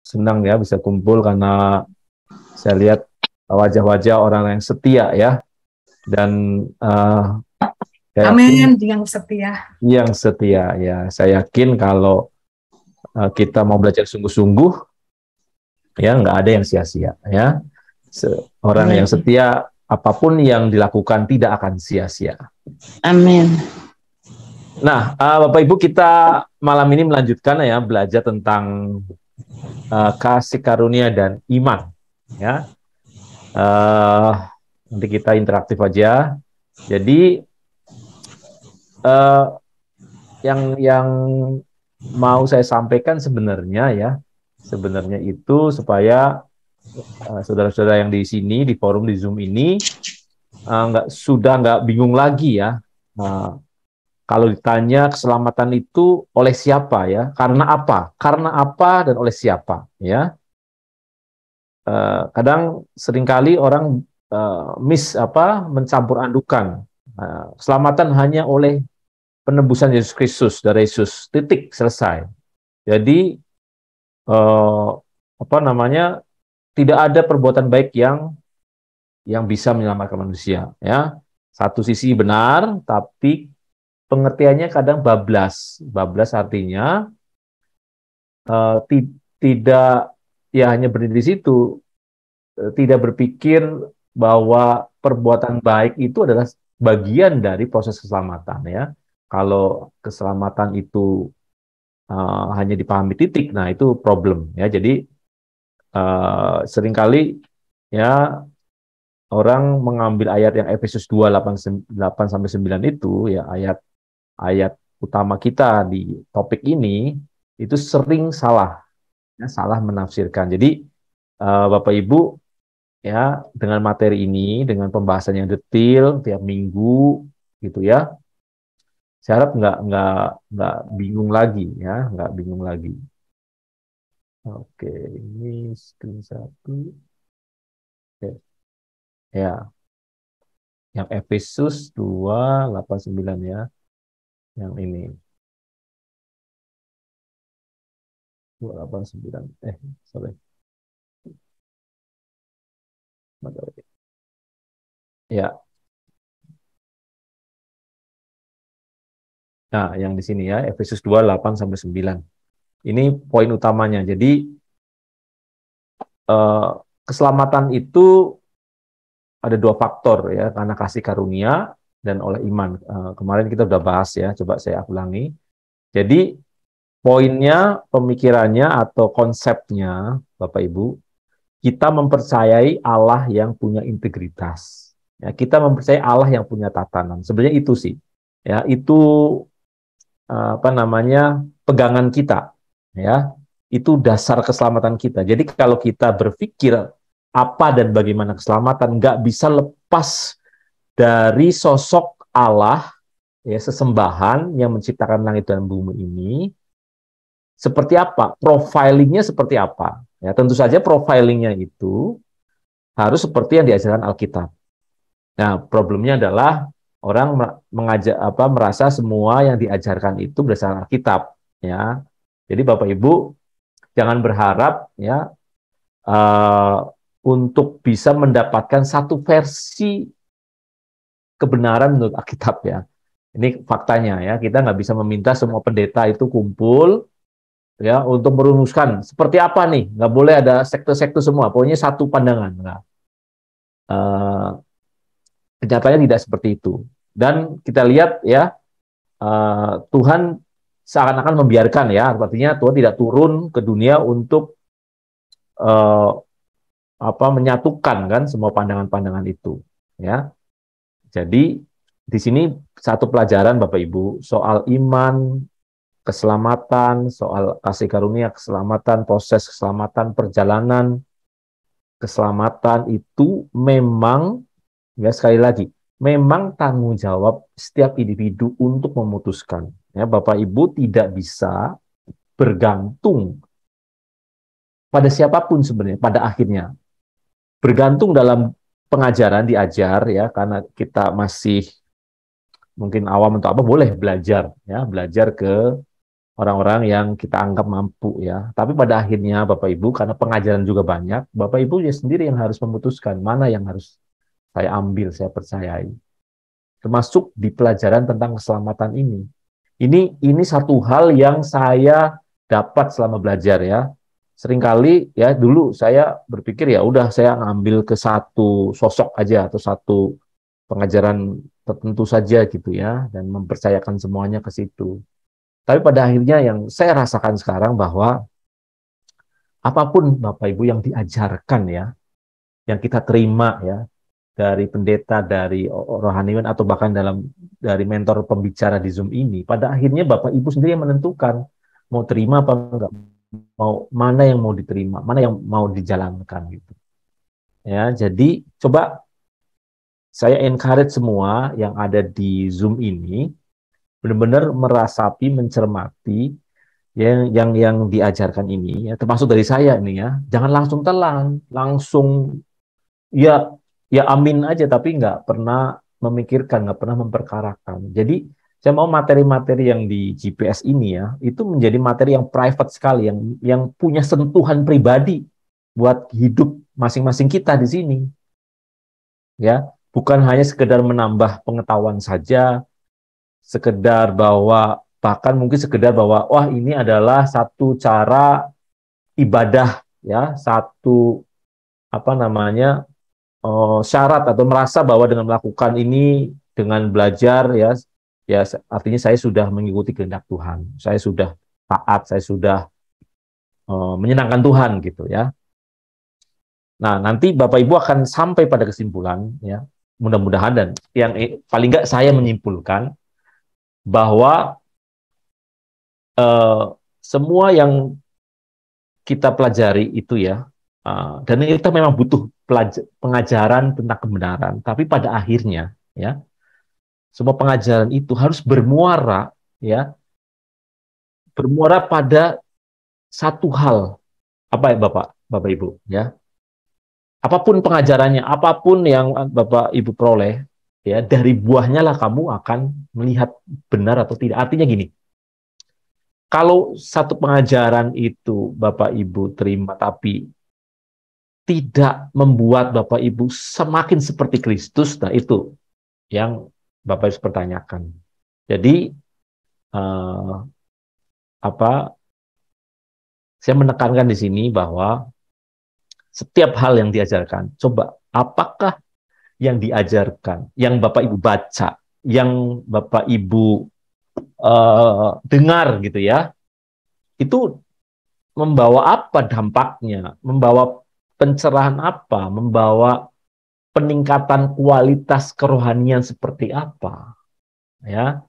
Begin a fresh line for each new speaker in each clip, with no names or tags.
senang ya bisa kumpul karena saya lihat wajah-wajah orang yang setia ya, dan saya yakin
Amin, yang setia.
yang setia ya. Saya yakin kalau kita mau belajar sungguh-sungguh, ya nggak ada yang sia-sia ya. Orang yang
Amin.
setia, apapun yang dilakukan tidak akan sia-sia.
Amin.
Nah, Bapak Ibu, kita malam ini melanjutkan ya belajar tentang kasih karunia dan iman. Ya, nanti kita interaktif aja. Jadi yang mau saya sampaikan sebenarnya itu supaya saudara-saudara yang di sini di forum di Zoom ini nggak bingung lagi ya. Kalau ditanya keselamatan itu oleh siapa ya? Karena apa? Karena apa dan oleh siapa ya? Kadang seringkali orang mencampur adukan keselamatan hanya oleh penebusan Yesus Kristus dari Yesus, titik, selesai. Jadi tidak ada perbuatan baik yang bisa menyelamatkan manusia ya. Satu sisi benar, tapi pengertiannya kadang bablas. Bablas artinya tidak ya hanya berdiri di situ, tidak berpikir bahwa perbuatan baik itu adalah bagian dari proses keselamatan ya. Kalau keselamatan itu hanya dipahami titik, nah itu problem ya. Jadi seringkali ya orang mengambil ayat yang Efesus 2 8 sampai 9 itu ya, ayat utama kita di topik ini itu sering salah ya, salah menafsirkan. Jadi Bapak Ibu ya, dengan materi ini, dengan pembahasan yang detail tiap minggu gitu ya, saya harap nggak bingung lagi ya, nggak bingung lagi. Oke, ini screen satu. Oke. Ya, yang Efesus 2:8-9 ya, yang ini 2:8-9. Sorry. Ya, nah yang di sini ya, Efesus 2:8-9. Ini poin utamanya. Jadi keselamatan itu ada dua faktor ya, karena kasih karunia dan oleh iman. Kemarin kita udah bahas ya, coba saya ulangi. Jadi poinnya, pemikirannya atau konsepnya, Bapak Ibu, kita mempercayai Allah yang punya integritas. Ya, kita mempercayai Allah yang punya tatanan. Sebenarnya itu sih, ya itu pegangan kita, ya itu dasar keselamatan kita. Jadi kalau kita berpikir apa dan bagaimana keselamatan, nggak bisa lepas dari sosok Allah, ya sesembahan yang menciptakan langit dan bumi ini. Seperti apa? Profilingnya seperti apa? Ya, tentu saja profilingnya itu harus seperti yang diajarkan Alkitab. Nah, problemnya adalah orang merasa semua yang diajarkan itu berdasarkan Alkitab. Ya, jadi Bapak Ibu jangan berharap ya untuk bisa mendapatkan satu versi kebenaran menurut Alkitab ya. Ini faktanya ya, kita nggak bisa meminta semua pendeta itu kumpul ya untuk merumuskan seperti apa nih, nggak boleh ada sekte-sekte semua, pokoknya satu pandangan. Nah, kenyataannya tidak seperti itu. Dan kita lihat ya, Tuhan seakan-akan membiarkan ya, artinya Tuhan tidak turun ke dunia untuk menyatukan kan semua pandangan-pandangan itu ya. Jadi di sini satu pelajaran Bapak Ibu soal iman, keselamatan, soal kasih karunia, keselamatan, proses keselamatan, perjalanan keselamatan itu memang ya sekali lagi memang tanggung jawab setiap individu untuk memutuskan. Ya, Bapak Ibu tidak bisa bergantung pada siapapun sebenarnya pada akhirnya. Bergantung dalam pengajaran diajar ya, karena kita masih mungkin awam atau apa boleh belajar ya, belajar ke orang-orang yang kita anggap mampu ya. Tapi pada akhirnya Bapak Ibu, karena pengajaran juga banyak, Bapak Ibu ya sendiri yang harus memutuskan mana yang harus saya ambil, saya percayai. Termasuk di pelajaran tentang keselamatan ini. Ini satu hal yang saya dapat selama belajar ya. Seringkali ya dulu saya berpikir ya udah saya ngambil ke satu sosok aja atau satu pengajaran tertentu saja gitu ya dan mempercayakan semuanya ke situ. Tapi pada akhirnya yang saya rasakan sekarang bahwa apapun Bapak Ibu yang diajarkan ya, yang kita terima ya dari pendeta, dari rohaniwan atau bahkan dari mentor pembicara di Zoom ini, pada akhirnya Bapak Ibu sendiri yang menentukan mau terima apa enggak, mau mana yang mau diterima, mana yang mau dijalankan gitu. Ya, jadi coba saya encourage semua yang ada di Zoom ini benar-benar merasapi, mencermati yang diajarkan ini ya, termasuk dari saya nih ya. Jangan langsung telan, langsung ya ya amin aja tapi nggak pernah memikirkan, nggak pernah memperkarakan. Jadi saya mau materi-materi yang di GPS ini ya, itu menjadi materi yang private sekali, yang punya sentuhan pribadi buat hidup masing-masing kita di sini. Ya, bukan hanya sekedar menambah pengetahuan saja, sekedar bahwa bahkan mungkin sekedar bahwa wah ini adalah satu cara ibadah ya, satu apa namanya syarat atau merasa bahwa dengan melakukan ini dengan belajar ya ya artinya saya sudah mengikuti kehendak Tuhan, saya sudah taat, saya sudah menyenangkan Tuhan gitu ya. Nah, nanti Bapak Ibu akan sampai pada kesimpulan ya, mudah-mudahan dan yang paling nggak saya menyimpulkan bahwa eh, semua yang kita pelajari itu ya, dan kita memang butuh pengajaran tentang kebenaran, tapi pada akhirnya ya semua pengajaran itu harus bermuara ya, bermuara pada satu hal. Apa ya Bapak Ibu ya? Apapun pengajarannya, apapun yang Bapak Ibu peroleh ya, dari buahnya lah kamu akan melihat benar atau tidak. Artinya gini, kalau satu pengajaran itu Bapak Ibu terima tapi tidak membuat Bapak Ibu semakin seperti Kristus, nah itu yang Bapak Ibu pertanyakan. Jadi eh, apa saya menekankan di sini bahwa setiap hal yang diajarkan, coba apakah yang diajarkan, yang Bapak Ibu baca, yang Bapak Ibu dengar gitu ya, itu membawa apa dampaknya, membawa pencerahan apa, membawa peningkatan kualitas kerohanian seperti apa, ya.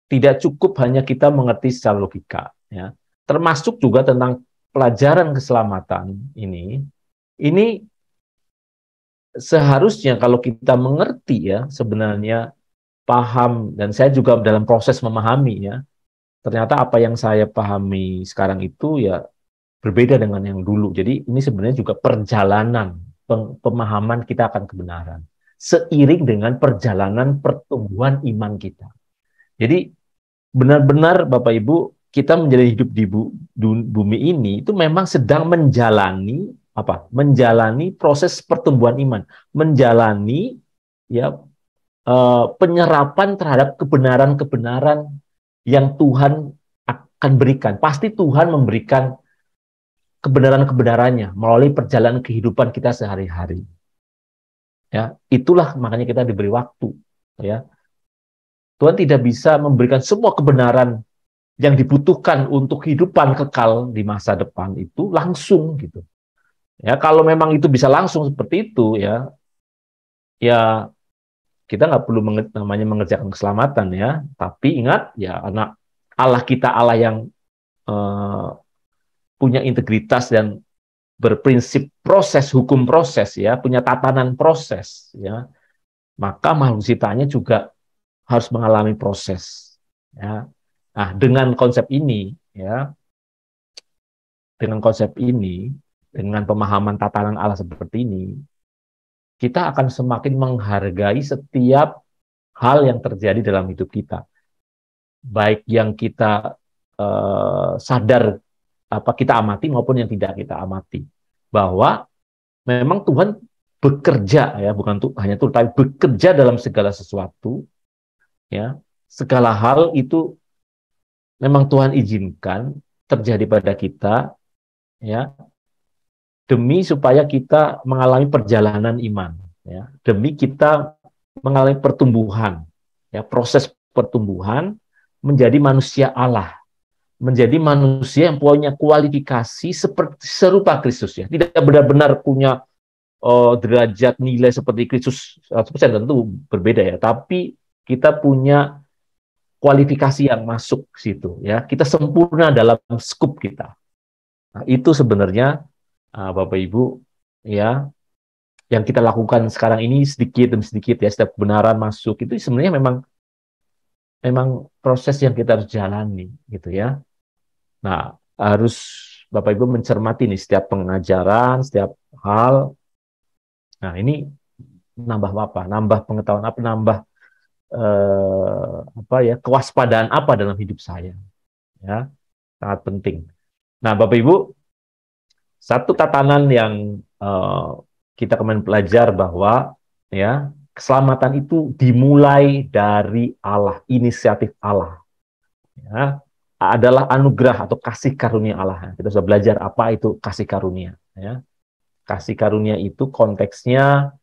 Tidak cukup hanya kita mengerti secara logika, ya. Termasuk juga tentang pelajaran keselamatan ini seharusnya kalau kita mengerti ya sebenarnya paham dan saya juga dalam proses memahami ya ternyata apa yang saya pahami sekarang itu ya berbeda dengan yang dulu. Jadi ini sebenarnya juga perjalanan pemahaman kita akan kebenaran seiring dengan perjalanan pertumbuhan iman kita. Jadi benar-benar Bapak Ibu kita menjadi hidup di bumi ini itu memang sedang menjalani apa? Menjalani proses pertumbuhan iman, menjalani ya penyerapan terhadap kebenaran-kebenaran yang Tuhan akan berikan. Pasti Tuhan memberikan kebenaran-kebenarannya melalui perjalanan kehidupan kita sehari-hari. Ya, itulah makanya kita diberi waktu. Ya, Tuhan tidak bisa memberikan semua kebenaran yang dibutuhkan untuk kehidupan kekal di masa depan itu langsung gitu. Ya, kalau memang itu bisa langsung seperti itu ya, ya kita nggak perlu namanya mengerjakan keselamatan ya. Tapi ingat ya, anak Allah kita Allah yang eh, punya integritas dan berprinsip proses hukum proses ya, punya tatanan proses ya. Maka makhluk ciptaannya juga harus mengalami proses ya. Nah, dengan konsep ini ya, dengan konsep ini, dengan pemahaman tatanan Allah seperti ini, kita akan semakin menghargai setiap hal yang terjadi dalam hidup kita. baik yang kita sadar kita amati maupun yang tidak kita amati, bahwa memang Tuhan bekerja ya, bukan hanya Tuhan tapi bekerja dalam segala sesuatu ya. Segala hal itu memang Tuhan izinkan terjadi pada kita ya, demi supaya kita mengalami perjalanan iman ya, demi kita mengalami pertumbuhan ya, proses pertumbuhan menjadi manusia Allah, menjadi manusia yang punya kualifikasi seperti serupa Kristus ya. Tidak benar-benar punya derajat nilai seperti Kristus 100%, tentu berbeda ya, tapi kita punya kualifikasi yang masuk situ ya. Kita sempurna dalam skup kita. Nah, itu sebenarnya Bapak Ibu ya, yang kita lakukan sekarang ini sedikit demi sedikit ya, setiap kebenaran masuk itu sebenarnya memang memang proses yang kita harus jalani gitu ya. Nah, harus Bapak Ibu mencermati nih setiap pengajaran, setiap hal. Nah, ini nambah apa? Nambah pengetahuan apa? Nambah kewaspadaan apa dalam hidup saya? Ya, sangat penting. Nah, Bapak Ibu, satu tatanan yang kita kemarin belajar bahwa ya, keselamatan itu dimulai dari Allah, inisiatif Allah. Ya, adalah anugerah atau kasih karunia Allah. Kita sudah belajar apa itu kasih karunia. Ya. Kasih karunia itu konteksnya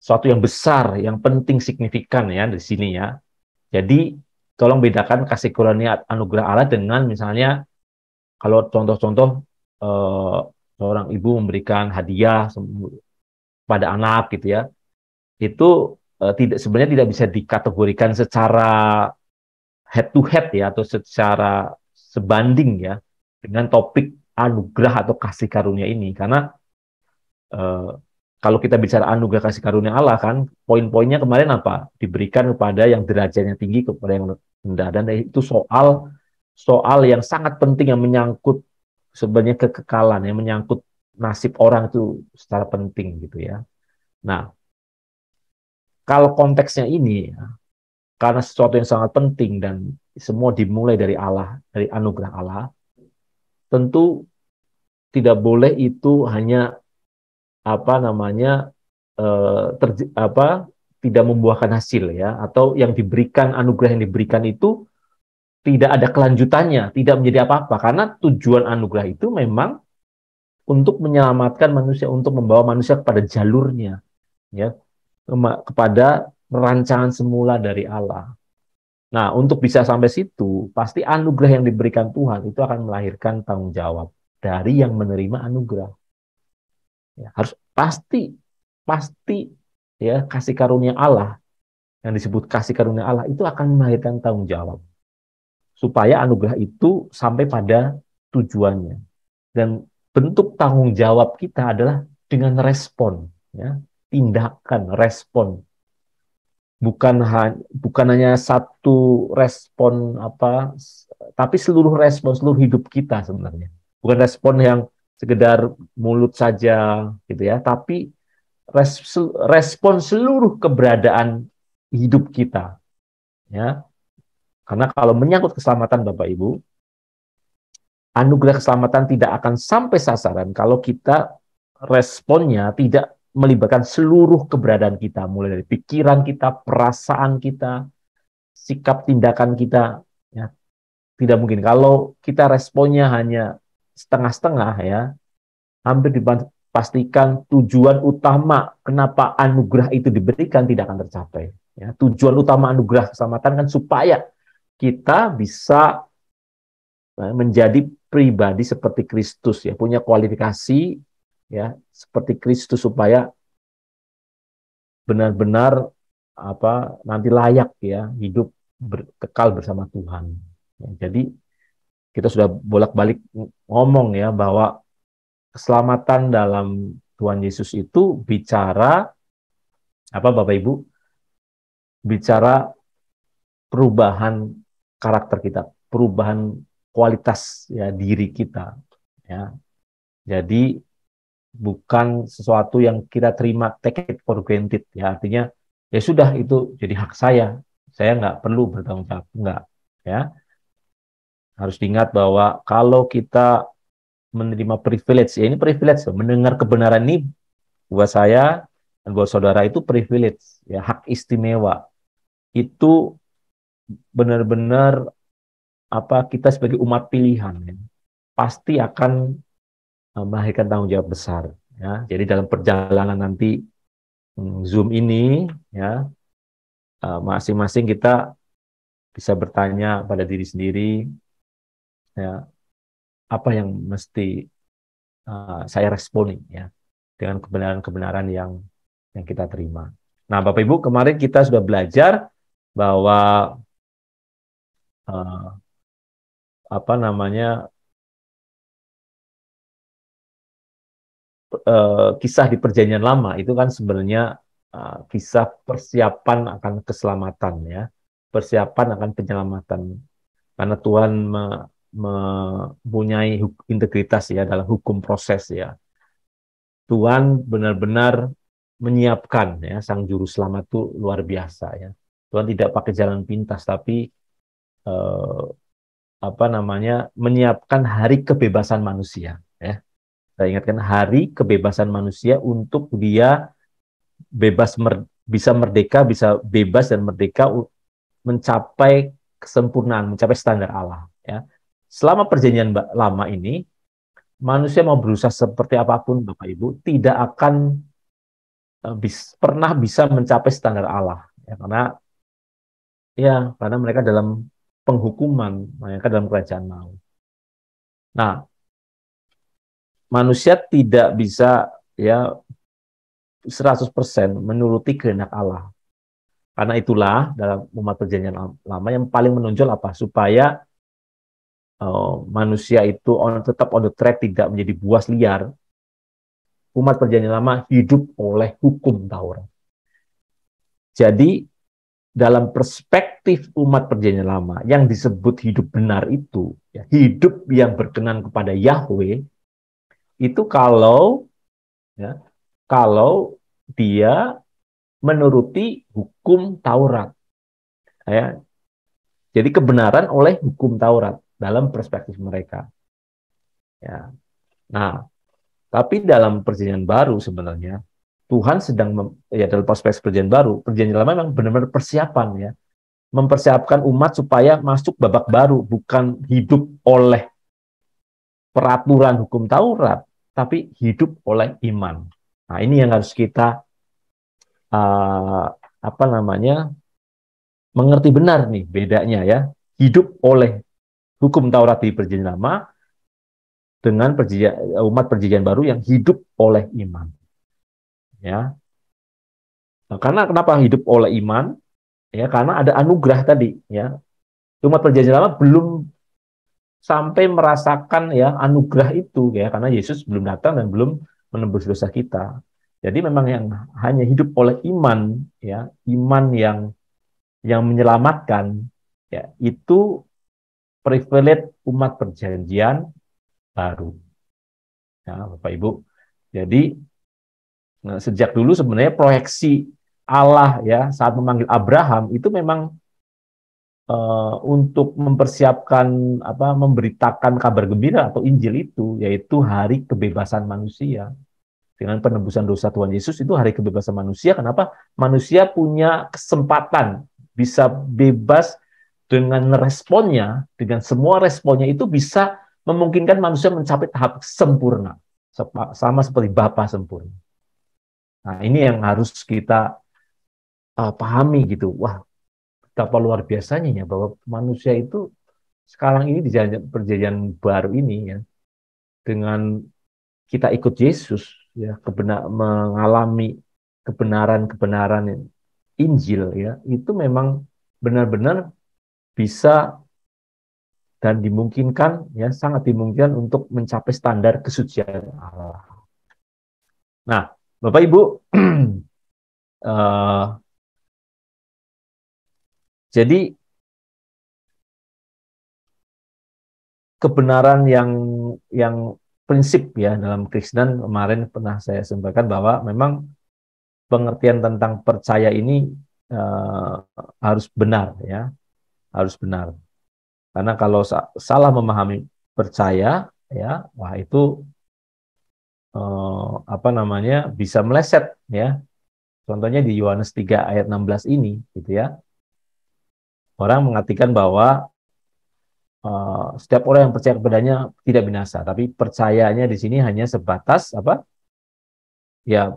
suatu yang besar, yang penting, signifikan ya di sini ya. Jadi tolong bedakan kasih karunia anugerah Allah dengan misalnya kalau contoh-contoh seorang ibu memberikan hadiah pada anak gitu ya, itu tidak sebenarnya tidak bisa dikategorikan secara head to head ya atau secara sebanding ya dengan topik anugerah atau kasih karunia ini, karena eh, kalau kita bicara anugerah kasih karunia Allah kan poin-poinnya kemarin apa, diberikan kepada yang derajatnya tinggi kepada yang rendah, dan itu soal soal yang sangat penting yang menyangkut sebenarnya kekekalan, yang menyangkut nasib orang itu secara penting gitu ya. Nah, kalau konteksnya ini ya, karena sesuatu yang sangat penting dan semua dimulai dari Allah, dari anugerah Allah, tentu tidak boleh itu hanya apa namanya tidak membuahkan hasil ya, atau yang diberikan, anugerah yang diberikan itu tidak ada kelanjutannya, tidak menjadi apa-apa, karena tujuan anugerah itu memang untuk menyelamatkan manusia, untuk membawa manusia kepada jalurnya ya, kepada rancangan semula dari Allah. Nah, untuk bisa sampai situ, pasti anugerah yang diberikan Tuhan itu akan melahirkan tanggung jawab dari yang menerima anugerah. Ya, harus pasti, pasti ya, kasih karunia Allah, yang disebut kasih karunia Allah itu akan melahirkan tanggung jawab supaya anugerah itu sampai pada tujuannya. Dan bentuk tanggung jawab kita adalah dengan respon, ya, tindakan, respon. Bukan hanya satu respon tapi seluruh respon, seluruh hidup kita sebenarnya. Bukan respon yang sekedar mulut saja gitu ya, tapi respon seluruh keberadaan hidup kita ya. Karena kalau menyangkut keselamatan Bapak Ibu, anugerah keselamatan tidak akan sampai sasaran kalau kita responnya tidak melibatkan seluruh keberadaan kita, mulai dari pikiran kita, perasaan kita, sikap tindakan kita. Ya, tidak mungkin kalau kita responnya hanya setengah-setengah ya, hampir dipastikan tujuan utama kenapa anugerah itu diberikan tidak akan tercapai. Ya, tujuan utama anugerah keselamatan kan supaya kita bisa menjadi pribadi seperti Kristus ya, punya kualifikasi ya seperti Kristus supaya benar-benar nanti layak ya hidup kekal bersama Tuhan. Ya, jadi kita sudah bolak-balik ngomong ya bahwa keselamatan dalam Tuhan Yesus itu bicara Bapak Ibu, bicara perubahan karakter kita, perubahan kualitas ya diri kita ya. Jadi bukan sesuatu yang kita terima take it for granted ya, artinya ya sudah itu jadi hak saya nggak perlu bertanggung jawab, enggak ya. Harus diingat bahwa kalau kita menerima privilege, ya ini privilege, mendengar kebenaran ini buat saya dan buat saudara itu privilege, ya hak istimewa. Itu benar-benar kita sebagai umat pilihan ya, pasti akan melahirkan tanggung jawab besar. Ya, jadi dalam perjalanan nanti Zoom ini, ya masing-masing kita bisa bertanya pada diri sendiri, ya apa yang mesti saya responi ya dengan kebenaran-kebenaran yang kita terima. Nah, Bapak Ibu, kemarin kita sudah belajar bahwa uh, apa namanya kisah di Perjanjian Lama itu kan sebenarnya kisah persiapan akan keselamatan ya, persiapan akan penyelamatan. Karena Tuhan mempunyai integritas ya dalam hukum proses ya. Tuhan benar-benar menyiapkan ya sang juru selamat itu luar biasa ya. Tuhan tidak pakai jalan pintas tapi eh, menyiapkan hari kebebasan manusia ya. Saya ingatkan hari kebebasan manusia untuk dia bisa merdeka, bisa bebas dan merdeka mencapai kesempurnaan, mencapai standar Allah ya. Selama perjanjian lama ini manusia mau berusaha seperti apapun Bapak Ibu tidak akan pernah bisa mencapai standar Allah ya, karena mereka dalam penghukuman, mereka dalam kerajaan maut. Nah, manusia tidak bisa ya 100% menuruti kehendak Allah. Karena itulah dalam umat perjanjian lama yang paling menonjol apa? Supaya manusia itu tetap on the track, tidak menjadi buas liar. Umat perjanjian lama hidup oleh hukum Taurat. Jadi dalam perspektif umat perjanjian lama yang disebut hidup benar itu, ya, hidup yang berkenan kepada Yahweh, itu ya, kalau dia menuruti hukum Taurat. Ya. Jadi kebenaran oleh hukum Taurat dalam perspektif mereka. Ya. Nah, tapi dalam perjanjian baru sebenarnya Tuhan sedang dalam perspektif perjanjian lama memang benar-benar persiapan ya, mempersiapkan umat supaya masuk babak baru, bukan hidup oleh peraturan hukum Taurat, tapi hidup oleh iman. Nah, ini yang harus kita uh, mengerti benar nih bedanya ya, hidup oleh hukum Taurat di perjanjian lama dengan umat perjanjian baru yang hidup oleh iman. Ya, nah, karena kenapa hidup oleh iman? Ya, karena ada anugerah tadi. Ya, umat perjanjian lama belum sampai merasakan ya anugerah itu ya, karena Yesus belum datang dan belum menembus dosa kita. Jadi memang yang hanya hidup oleh iman, ya, iman yang menyelamatkan, ya, itu privilege umat perjanjian baru. Ya, Bapak Ibu. Jadi sejak dulu sebenarnya proyeksi Allah ya saat memanggil Abraham itu memang untuk mempersiapkan memberitakan kabar gembira atau Injil itu yaitu hari kebebasan manusia. Dengan penebusan dosa Tuhan Yesus itu hari kebebasan manusia. Kenapa? Manusia punya kesempatan bisa bebas dengan responnya, dengan semua responnya itu bisa memungkinkan manusia mencapai tahap sempurna. Sama seperti Bapa sempurna. Nah, ini yang harus kita pahami gitu. Wah, betapa luar biasanya ya bahwa manusia itu sekarang ini di perjanjian baru ini ya, dengan kita ikut Yesus ya, mengalami kebenaran-kebenaran Injil ya, itu memang benar-benar bisa dan dimungkinkan ya, sangat dimungkinkan untuk mencapai standar kesucian Allah. Nah, Bapak Ibu, jadi kebenaran yang prinsip ya dalam Kristen kemarin pernah saya sampaikan bahwa memang pengertian tentang percaya ini harus benar ya, harus benar. Karena kalau salah memahami percaya, ya, wah itu apa namanya, bisa meleset, ya. Contohnya di Yohanes 3 ayat 16 ini, gitu ya. Orang mengartikan bahwa setiap orang yang percaya kepadanya tidak binasa, tapi percayanya di sini hanya sebatas apa? Ya,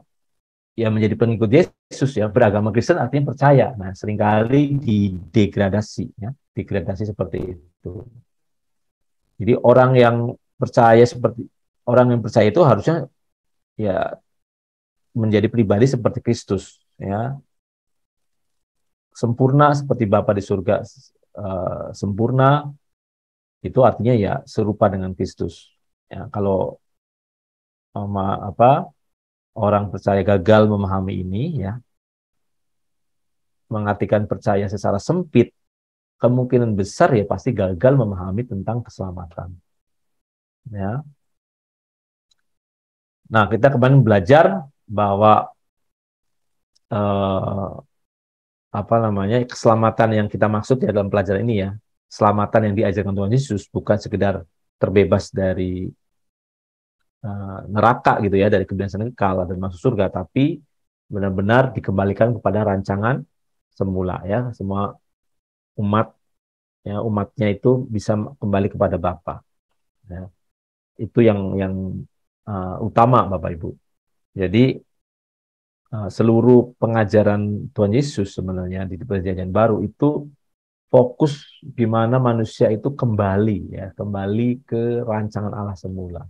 ya menjadi pengikut Yesus, ya, beragama Kristen artinya percaya. Nah, seringkali didegradasi, ya, degradasi seperti itu. Jadi orang yang percaya itu harusnya ya menjadi pribadi seperti Kristus, ya, sempurna seperti Bapa di surga sempurna, itu artinya ya serupa dengan Kristus. Ya, kalau apa orang percaya gagal memahami ini, ya, mengartikan percaya secara sempit, kemungkinan besar ya pasti gagal memahami tentang keselamatan. Ya. Nah, kita kemarin belajar bahwa eh, apa namanya, keselamatan yang kita maksud ya dalam pelajaran ini, ya, keselamatan yang diajarkan Tuhan Yesus bukan sekedar terbebas dari neraka gitu ya, dari kebinasaan kekal dan masuk surga, tapi benar-benar dikembalikan kepada rancangan semula, ya, semua umat, ya, umatnya itu bisa kembali kepada Bapa, ya. Itu yang utama, Bapak Ibu. Jadi seluruh pengajaran Tuhan Yesus sebenarnya di Perjanjian Baru itu fokus gimana manusia itu kembali, ya, kembali ke rancangan Allah semula,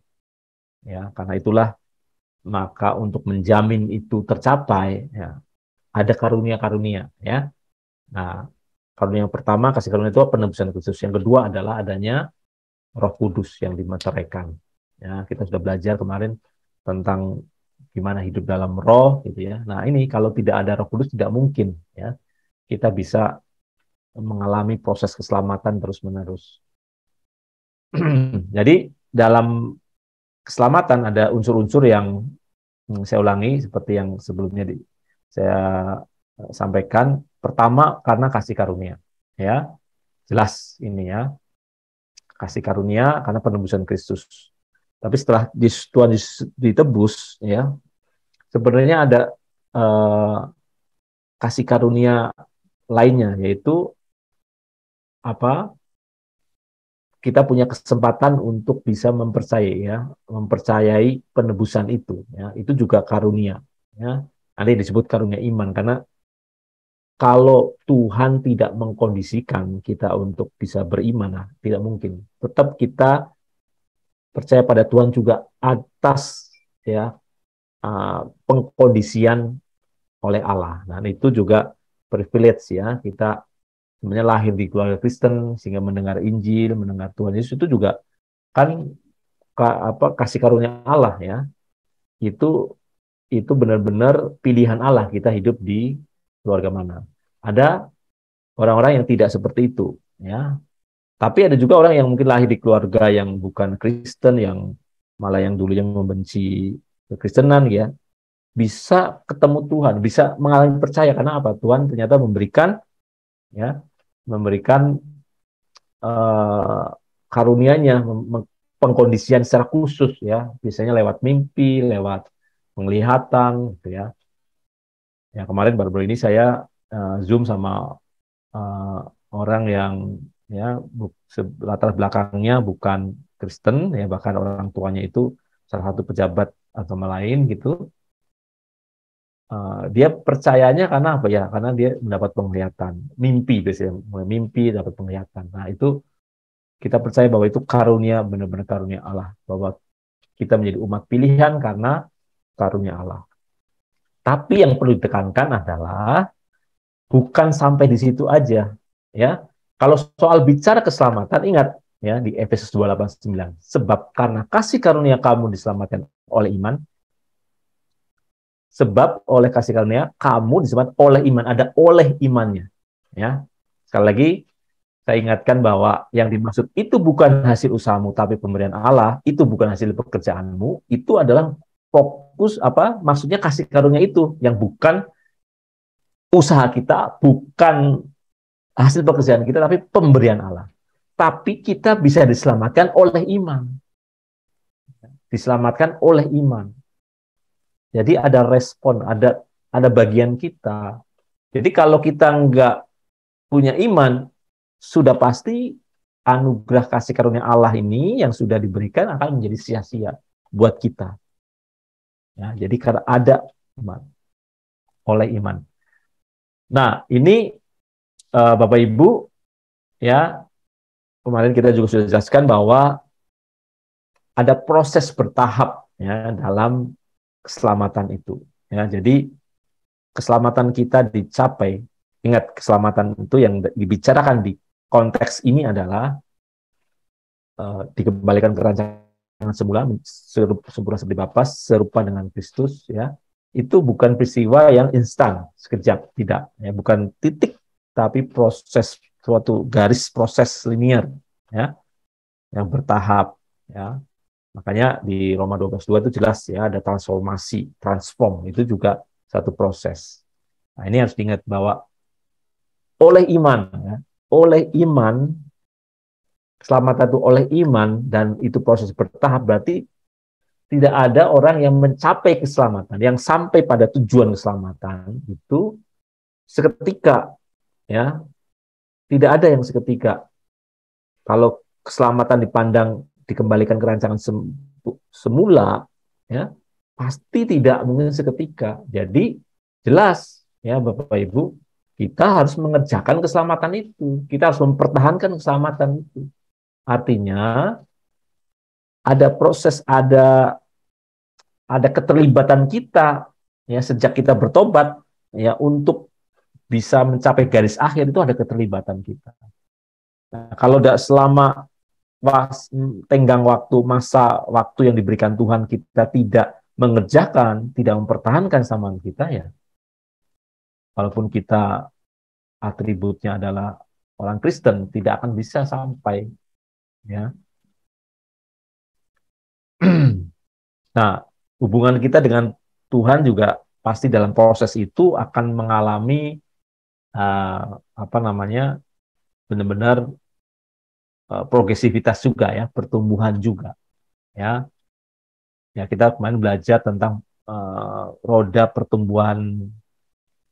ya. Karena itulah maka untuk menjamin itu tercapai, ya, ada karunia-karunia, ya. Nah, karunia yang pertama, kasih karunia itu penebusan Kristus. Yang kedua adalah adanya Roh Kudus yang dimeteraikan. Ya, kita sudah belajar kemarin tentang gimana hidup dalam Roh, gitu ya. Nah, ini kalau tidak ada Roh Kudus tidak mungkin, ya, kita bisa mengalami proses keselamatan terus-menerus. Jadi dalam keselamatan ada unsur-unsur yang saya ulangi seperti yang sebelumnya saya sampaikan. Pertama, karena kasih karunia, ya, jelas ini, ya, kasih karunia karena penebusan Kristus. Tapi setelah Tuhan ditebus, ya, sebenarnya ada eh, kasih karunia lainnya, yaitu apa? Kita punya kesempatan untuk bisa mempercayai, ya, mempercayai penebusan itu, ya, itu juga karunia, ya. Nanti disebut karunia iman, karena kalau Tuhan tidak mengkondisikan kita untuk bisa beriman, nah, tidak mungkin. Tetap kita percaya pada Tuhan juga atas, ya, pengkondisian oleh Allah. Nah, itu juga privilege, ya, kita sebenarnya lahir di keluarga Kristen sehingga mendengar Injil, mendengar Tuhan Yesus itu juga kan kasih karunia Allah, ya. Itu benar-benar pilihan Allah kita hidup di keluarga mana. Ada orang-orang yang tidak seperti itu, ya. Tapi ada juga orang yang mungkin lahir di keluarga yang bukan Kristen, yang malah yang dulu yang membenci kekristenan, ya, bisa ketemu Tuhan, bisa mengalami percaya karena apa? Tuhan ternyata memberikan, ya, memberikan uh, karunia-Nya, pengkondisian secara khusus, ya, biasanya lewat mimpi, lewat penglihatan, gitu ya. Ya, kemarin baru-baru ini saya Zoom sama uh, orang yang, ya, latar belakangnya bukan Kristen, ya, bahkan orang tuanya itu salah satu pejabat agama lain, gitu. Dia percayanya karena apa, ya? Karena dia mendapat penglihatan, mimpi biasanya, mimpi dapat penglihatan. Nah, itu kita percaya bahwa itu karunia, benar-benar karunia Allah, bahwa kita menjadi umat pilihan karena karunia Allah. Tapi yang perlu ditekankan adalah bukan sampai di situ aja, ya. Kalau soal bicara keselamatan, ingat, ya, di Efesus 2:8-9, sebab karena kasih karunia kamu diselamatkan oleh iman, sebab oleh kasih karunia kamu diselamatkan oleh iman, ada oleh imannya, ya. Sekali lagi saya ingatkan bahwa yang dimaksud itu bukan hasil usahamu tapi pemberian Allah, itu bukan hasil pekerjaanmu, itu adalah fokus apa? Maksudnya kasih karunia itu yang bukan usaha kita, bukan hasil pekerjaan kita, tapi pemberian Allah. tapi kita bisa diselamatkan oleh iman. Diselamatkan oleh iman. Jadi ada respon, ada bagian kita. Jadi kalau kita nggak punya iman, sudah pasti anugerah kasih karunia Allah ini yang sudah diberikan akan menjadi sia-sia buat kita. Ya, jadi karena ada iman, oleh iman. Nah, ini Bapak Ibu, ya, kemarin kita juga sudah jelaskan bahwa ada proses bertahap ya dalam keselamatan itu. Ya, jadi keselamatan kita dicapai. Ingat, keselamatan itu yang dibicarakan di konteks ini adalah dikembalikan ke rancangan semula, sempurna seperti Bapa, serupa dengan Kristus. Ya, itu bukan peristiwa yang instan, sekejap, tidak. Ya, bukan titik, tapi proses, suatu garis proses linier, ya, yang bertahap. Ya, makanya di Roma 12:2 itu jelas ya, ada transformasi, transform, itu juga satu proses. Nah, ini harus diingat bahwa oleh iman, ya, oleh iman, keselamatan itu oleh iman, dan itu proses bertahap, berarti tidak ada orang yang mencapai keselamatan, yang sampai pada tujuan keselamatan itu seketika, ya, tidak ada yang seketika. Kalau keselamatan dipandang dikembalikan ke rancangan semula, ya, pasti tidak mungkin seketika. Jadi jelas ya Bapak Ibu, kita harus mengerjakan keselamatan itu. Kita harus mempertahankan keselamatan itu. Artinya ada proses, ada keterlibatan kita ya sejak kita bertobat ya untuk bisa mencapai garis akhir, itu ada keterlibatan kita. Nah, kalau tidak selama tenggang waktu, masa waktu yang diberikan Tuhan, kita tidak mengerjakan, tidak mempertahankan kesamaan kita, ya walaupun kita atributnya adalah orang Kristen, tidak akan bisa sampai, ya. Nah, hubungan kita dengan Tuhan juga pasti dalam proses itu akan mengalami apa namanya, benar-benar progresivitas juga, ya, pertumbuhan juga, ya. Ya, kita kemarin belajar tentang roda pertumbuhan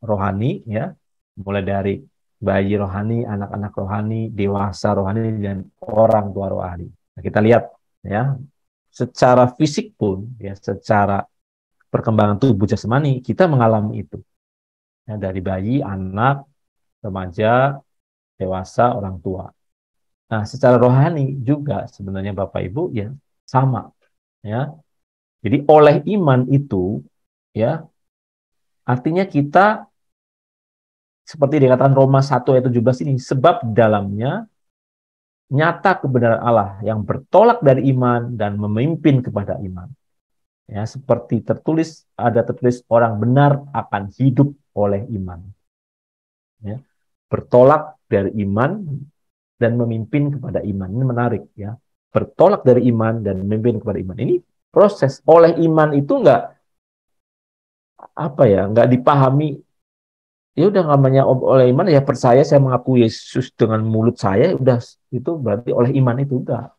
rohani, ya, mulai dari bayi rohani, anak-anak rohani, dewasa rohani, dan orang tua rohani. Nah, kita lihat ya, secara fisik pun, ya, secara perkembangan tubuh jasmani kita mengalami itu. Ya, dari bayi, anak, remaja, dewasa, orang tua. Nah, secara rohani juga sebenarnya Bapak Ibu ya sama, ya. Jadi oleh iman itu, ya, artinya kita seperti dikatakan Roma 1 ayat 17 ini, sebab dalamnya nyata kebenaran Allah yang bertolak dari iman dan memimpin kepada iman. Ya, seperti tertulis orang benar akan hidup oleh iman. Ya, bertolak dari iman dan memimpin kepada iman. Ini menarik, ya. Bertolak dari iman dan memimpin kepada iman. Ini proses. Oleh iman itu nggak dipahami. Ya udah, namanya oleh iman ya percaya, saya mengaku Yesus dengan mulut saya, udah, itu berarti oleh iman. Itu enggak.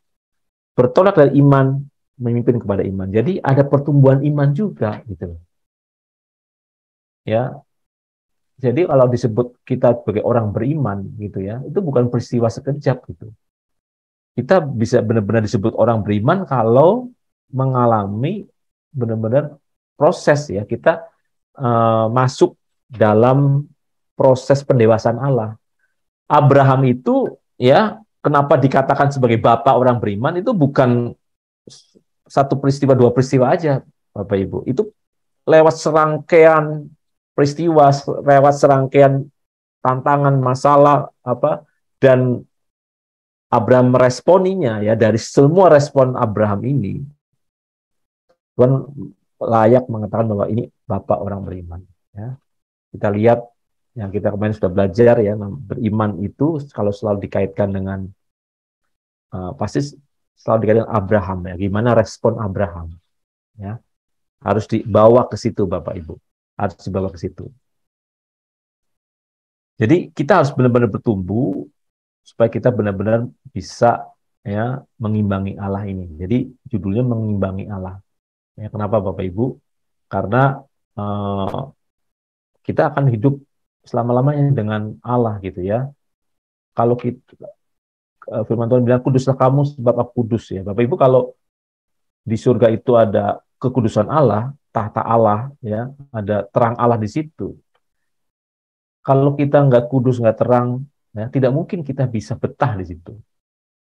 Bertolak dari iman memimpin kepada iman. Jadi ada pertumbuhan iman juga gitu. Ya. Jadi kalau disebut kita sebagai orang beriman gitu ya, itu bukan peristiwa sekejap gitu. Kita bisa benar-benar disebut orang beriman kalau mengalami benar-benar proses, ya, kita masuk dalam proses pendewasaan Allah. Abraham itu, ya, kenapa dikatakan sebagai bapak orang beriman, itu bukan satu peristiwa, dua peristiwa aja, Bapak Ibu. Itu lewat serangkaian peristiwa, lewat serangkaian tantangan, masalah, dan Abraham meresponinya, ya, dari semua respon Abraham ini, Tuhan layak mengatakan bahwa ini bapak orang beriman. Ya. Kita lihat yang kita kemarin sudah belajar, ya, beriman itu kalau selalu dikaitkan dengan pasti selalu dikaitkan Abraham, ya, gimana respon Abraham, ya, harus dibawa ke situ Bapak Ibu, harus dibawa ke situ. Jadi kita harus benar-benar bertumbuh supaya kita benar-benar bisa ya mengimbangi Allah ini. Jadi judulnya mengimbangi Allah. Ya, kenapa Bapak Ibu? Karena eh, kita akan hidup selama-lamanya dengan Allah gitu ya. Kalau kita firman Tuhan bilang kuduslah kamu sebab aku kudus ya. Bapak Ibu kalau di surga itu ada kekudusan Allah, tahta Allah ya, ada terang Allah di situ. Kalau kita nggak kudus, nggak terang, ya, tidak mungkin kita bisa betah di situ.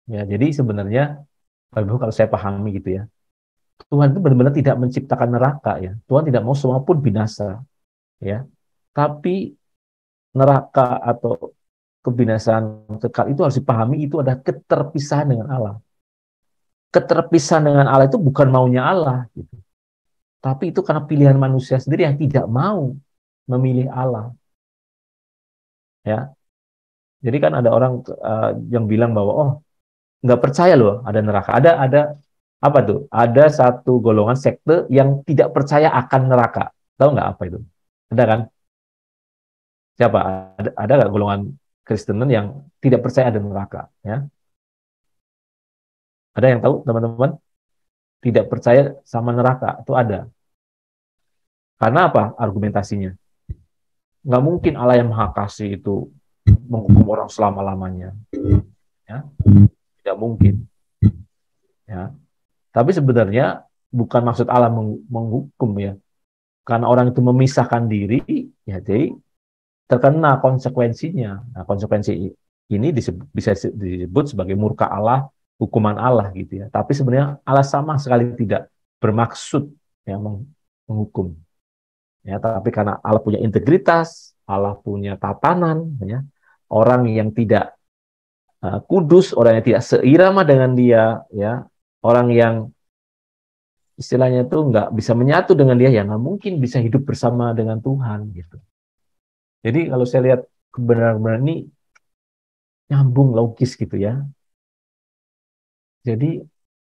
Ya, jadi sebenarnya Bapak Ibu kalau saya pahami gitu ya, Tuhan itu benar-benar tidak menciptakan neraka ya. Tuhan tidak mau semua pun binasa ya. Tapi neraka atau kebinasaan kekal itu harus dipahami itu ada keterpisahan dengan Allah. Keterpisahan dengan Allah itu bukan maunya Allah gitu. Tapi itu karena pilihan manusia sendiri yang tidak mau memilih Allah ya. Jadi kan ada orang yang bilang bahwa oh nggak percaya loh ada neraka. Ada apa tuh? Ada satu golongan sekte yang tidak percaya akan neraka. Tahu nggak apa itu? Ada kan? Siapa? Ada nggak golongan Kristen yang tidak percaya ada neraka? Ya, ada yang tahu teman-teman? Tidak percaya sama neraka itu ada. Karena apa? Argumentasinya. Nggak mungkin Allah yang Maha Kasih itu menghukum orang selama-lamanya. Ya, tidak mungkin. Ya, tapi sebenarnya bukan maksud Allah menghukum ya. Karena orang itu memisahkan diri, ya jadi terkena konsekuensinya. Nah, konsekuensi ini bisa disebut sebagai murka Allah, hukuman Allah gitu ya. Tapi sebenarnya Allah sama sekali tidak bermaksud yang menghukum. Ya, tapi karena Allah punya integritas, Allah punya tatanan, ya, orang yang tidak kudus, orang yang tidak seirama dengan dia, ya, orang yang istilahnya itu nggak bisa menyatu dengan dia, ya nggak mungkin bisa hidup bersama dengan Tuhan gitu. Jadi kalau saya lihat kebenaran-kebenaran ini nyambung logis gitu ya. Jadi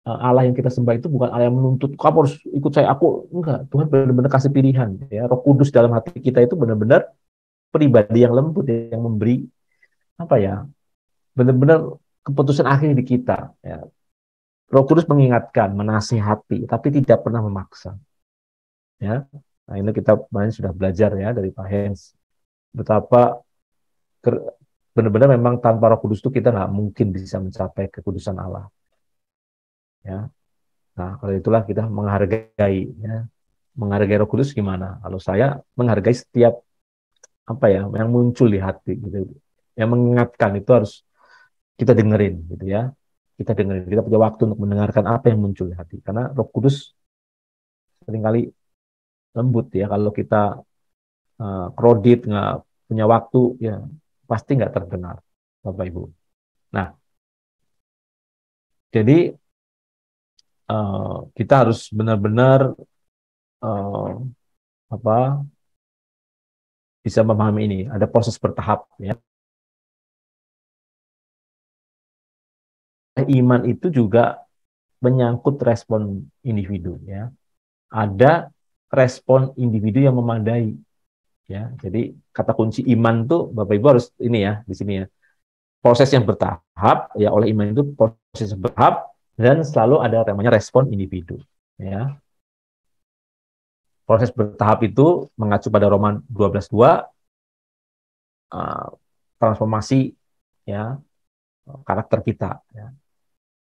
Allah yang kita sembah itu bukan Allah yang menuntut kamu harus ikut saya, aku enggak. Tuhan benar-benar kasih pilihan ya. Roh Kudus dalam hati kita itu benar-benar pribadi yang lembut yang memberi apa ya? Benar-benar keputusan akhir di kita ya. Roh Kudus mengingatkan, menasihati, tapi tidak pernah memaksa ya. Nah, ini kita kemarin sudah belajar ya dari Pak Hens betapa benar-benar memang tanpa Roh Kudus itu kita nggak mungkin bisa mencapai kekudusan Allah ya. Nah, kalau itulah kita menghargai ya. Menghargai Roh Kudus gimana? Kalau saya menghargai setiap apa ya yang muncul di hati gitu. Yang mengingatkan itu harus kita dengerin gitu ya. Kita dengerin, kita punya waktu untuk mendengarkan apa yang muncul di hati. Karena Roh Kudus seringkali lembut ya. Kalau kita kredit nggak punya waktu ya pasti nggak terdengar, Bapak Ibu. Nah, jadi kita harus benar-benar uh, apa bisa memahami ini. Ada proses bertahap ya. Iman itu juga menyangkut respon individu ya. Ada respon individu yang memadai ya. Jadi kata kunci iman tuh Bapak Ibu harus ini ya di sini ya. Proses yang bertahap ya oleh iman itu proses yang bertahap dan selalu ada namanya respon individu ya. Proses bertahap itu mengacu pada Roma 12:2 transformasi ya karakter kita ya.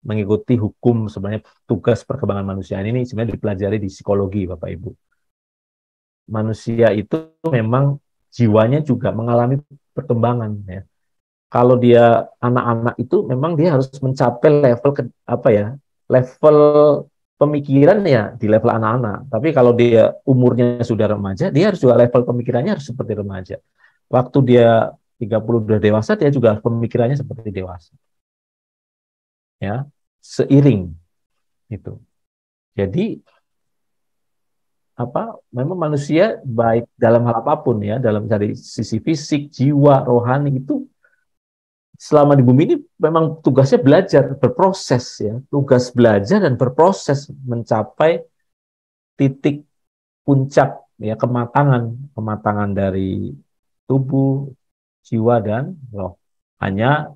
Mengikuti hukum sebenarnya tugas perkembangan manusia ini sebenarnya dipelajari di psikologi Bapak Ibu. Manusia itu memang jiwanya juga mengalami perkembangan ya. Kalau dia anak-anak itu memang dia harus mencapai level apa ya? Level pemikiran ya di level anak-anak. Tapi kalau dia umurnya sudah remaja, dia harus juga level pemikirannya harus seperti remaja. Waktu dia 30 udah dewasa, dia juga pemikirannya seperti dewasa. Ya, seiring itu. Jadi apa memang manusia baik dalam hal apapun ya dalam dari sisi fisik jiwa rohani itu selama di bumi ini memang tugasnya belajar berproses ya tugas belajar dan berproses mencapai titik puncak ya kematangan dari tubuh jiwa dan roh hanya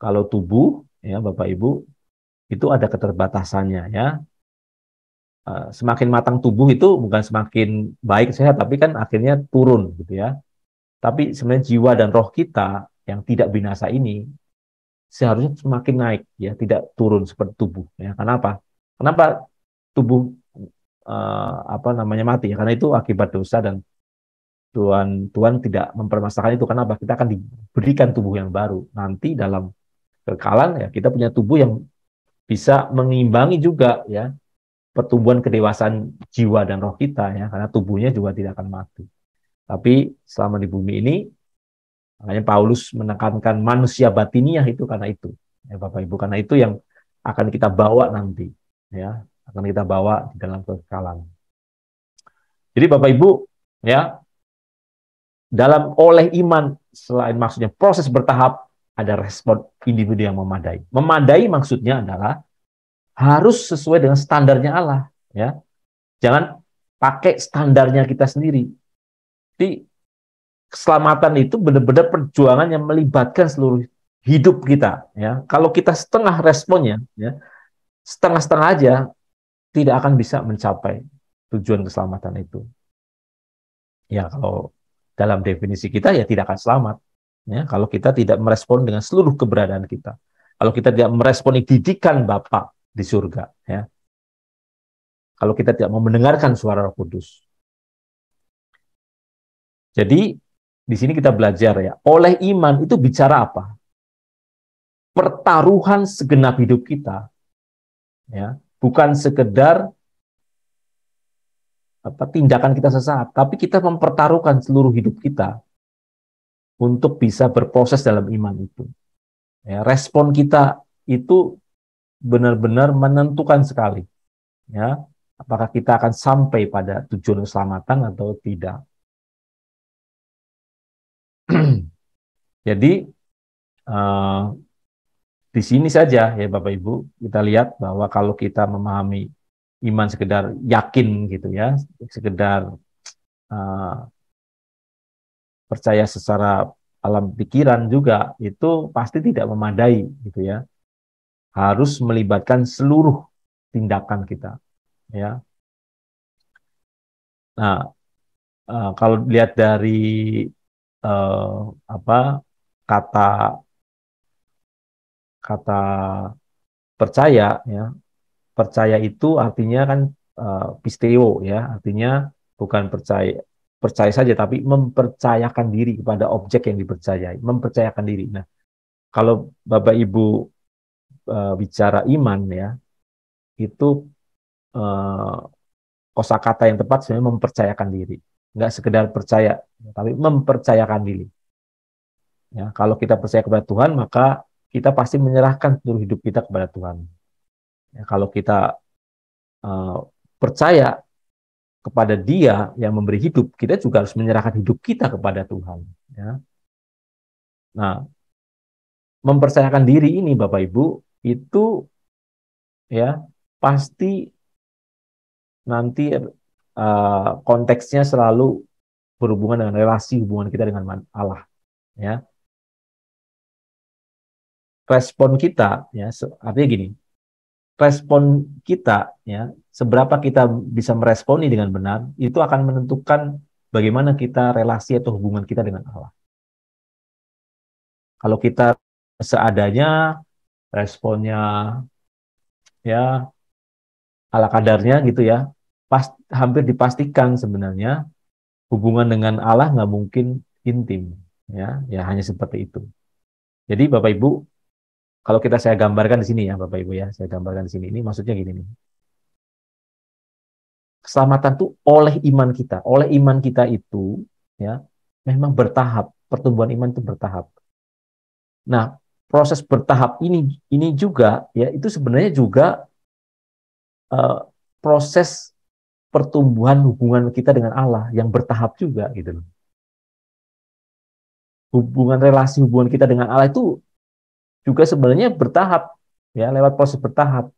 kalau tubuh ya Bapak Ibu itu ada keterbatasannya ya. Semakin matang tubuh itu bukan semakin baik sehat, tapi kan akhirnya turun gitu ya. Tapi sebenarnya jiwa dan roh kita yang tidak binasa ini seharusnya semakin naik ya, tidak turun seperti tubuh ya. Kenapa? Kenapa tubuh apa namanya mati ya? Karena itu akibat dosa dan Tuhan tidak mempermasalahkan itu. Kenapa? Kita akan diberikan tubuh yang baru. Nanti dalam kekalan ya kita punya tubuh yang bisa mengimbangi juga ya pertumbuhan kedewasaan jiwa dan roh kita ya, karena tubuhnya juga tidak akan mati. Tapi selama di bumi ini, makanya Paulus menekankan manusia batiniah itu karena itu, ya Bapak Ibu, karena itu yang akan kita bawa nanti, ya akan kita bawa di dalam kekekalan. Jadi Bapak Ibu, ya dalam oleh iman selain maksudnya proses bertahap, ada respon individu yang memadai. Memadai maksudnya adalah harus sesuai dengan standarnya Allah, ya. Jangan pakai standarnya kita sendiri. Jadi keselamatan itu benar-benar perjuangan yang melibatkan seluruh hidup kita. Ya, kalau kita setengah responnya, ya, setengah-setengah aja, tidak akan bisa mencapai tujuan keselamatan itu. Ya, kalau dalam definisi kita ya tidak akan selamat. Ya, kalau kita tidak merespon dengan seluruh keberadaan kita. Kalau kita tidak meresponi didikan Bapa di surga, ya. Kalau kita tidak mau mendengarkan suara Roh Kudus. Jadi di sini kita belajar ya, oleh iman itu bicara apa? Pertaruhan segenap hidup kita, ya, bukan sekedar apa tindakan kita sesaat, tapi kita mempertaruhkan seluruh hidup kita untuk bisa berproses dalam iman itu. Ya, respon kita itu benar-benar menentukan sekali, ya, apakah kita akan sampai pada tujuan keselamatan atau tidak. Jadi di sini saja ya Bapak Ibu kita lihat bahwa kalau kita memahami iman sekedar yakin gitu ya, sekedar uh, percaya secara alam pikiran juga itu pasti tidak memadai gitu ya. Harus melibatkan seluruh tindakan kita ya. Nah, kalau lihat dari apa kata kata percaya ya, percaya itu artinya kan pisteo ya, artinya bukan percaya percaya saja tapi mempercayakan diri kepada objek yang dipercayai, mempercayakan diri. Nah, kalau Bapak Ibu bicara iman ya, itu uh, kosakata yang tepat sebenarnya mempercayakan diri. Nggak sekedar percaya, tapi mempercayakan diri. Ya, kalau kita percaya kepada Tuhan, maka kita pasti menyerahkan seluruh hidup kita kepada Tuhan. Ya, kalau kita uh, percaya kepada Dia yang memberi hidup, kita juga harus menyerahkan hidup kita kepada Tuhan. Ya. Nah, mempercayakan diri ini, Bapak Ibu, itu ya pasti nanti konteksnya selalu berhubungan dengan relasi hubungan kita dengan Allah. Ya, respon kita, ya, artinya gini, respon kita, ya, seberapa kita bisa meresponi dengan benar, itu akan menentukan bagaimana kita relasi atau hubungan kita dengan Allah. Kalau kita seadanya, responnya ya ala kadarnya gitu ya, hampir dipastikan sebenarnya hubungan dengan Allah nggak mungkin intim, ya, ya hanya seperti itu. Jadi Bapak Ibu, kalau saya gambarkan di sini ya Bapak Ibu ya, saya gambarkan di sini. Ini maksudnya gini nih. Keselamatan itu oleh iman kita. Oleh iman kita itu ya memang bertahap. Pertumbuhan iman itu bertahap. Nah, proses bertahap ini juga ya itu sebenarnya juga uh, proses pertumbuhan hubungan kita dengan Allah yang bertahap juga gitu loh. Hubungan kita dengan Allah itu juga sebenarnya bertahap ya lewat proses bertahap.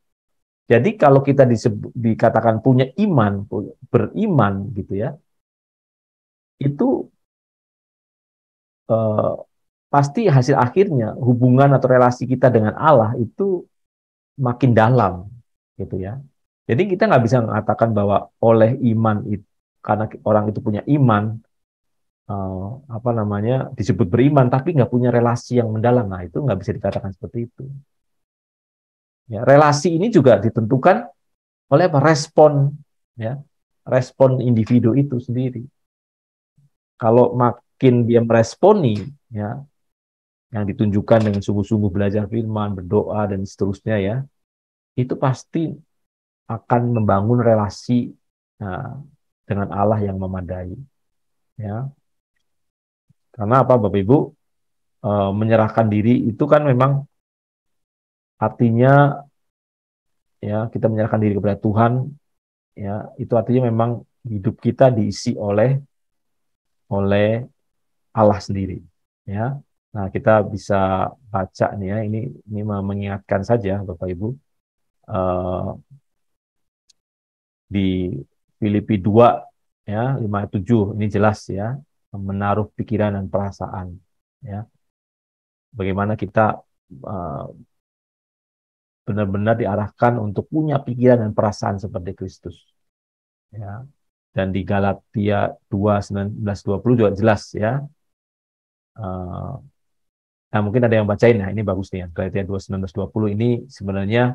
Jadi kalau kita dikatakan punya iman, beriman gitu ya, itu pasti hasil akhirnya hubungan atau relasi kita dengan Allah itu makin dalam, gitu ya. Jadi kita nggak bisa mengatakan bahwa oleh iman itu, karena orang itu punya iman, apa namanya, disebut beriman, tapi nggak punya relasi yang mendalam. Nah, itu nggak bisa dikatakan seperti itu. Ya, relasi ini juga ditentukan oleh apa? Respon, ya, respon individu itu sendiri. Kalau makin dia meresponi, ya, yang ditunjukkan dengan sungguh-sungguh belajar firman, berdoa dan seterusnya, ya, itu pasti akan membangun relasi, nah, dengan Allah yang memadai, ya. Karena apa, Bapak Ibu? Menyerahkan diri itu kan memang artinya, ya, kita menyerahkan diri kepada Tuhan, ya, itu artinya memang hidup kita diisi oleh Allah sendiri, ya. Nah, kita bisa baca nih, ya, ini mengingatkan saja Bapak Ibu, eh, di Filipi 2, ya, 5-7 ini jelas, ya, menaruh pikiran dan perasaan, ya. Bagaimana kita eh, benar-benar diarahkan untuk punya pikiran dan perasaan seperti Kristus, ya. Dan di Galatia 2:19-20 juga jelas, ya. Eh, nah, mungkin ada yang bacain. Nah, ini bagus nih, ya. Galatia 2:19-20 ini sebenarnya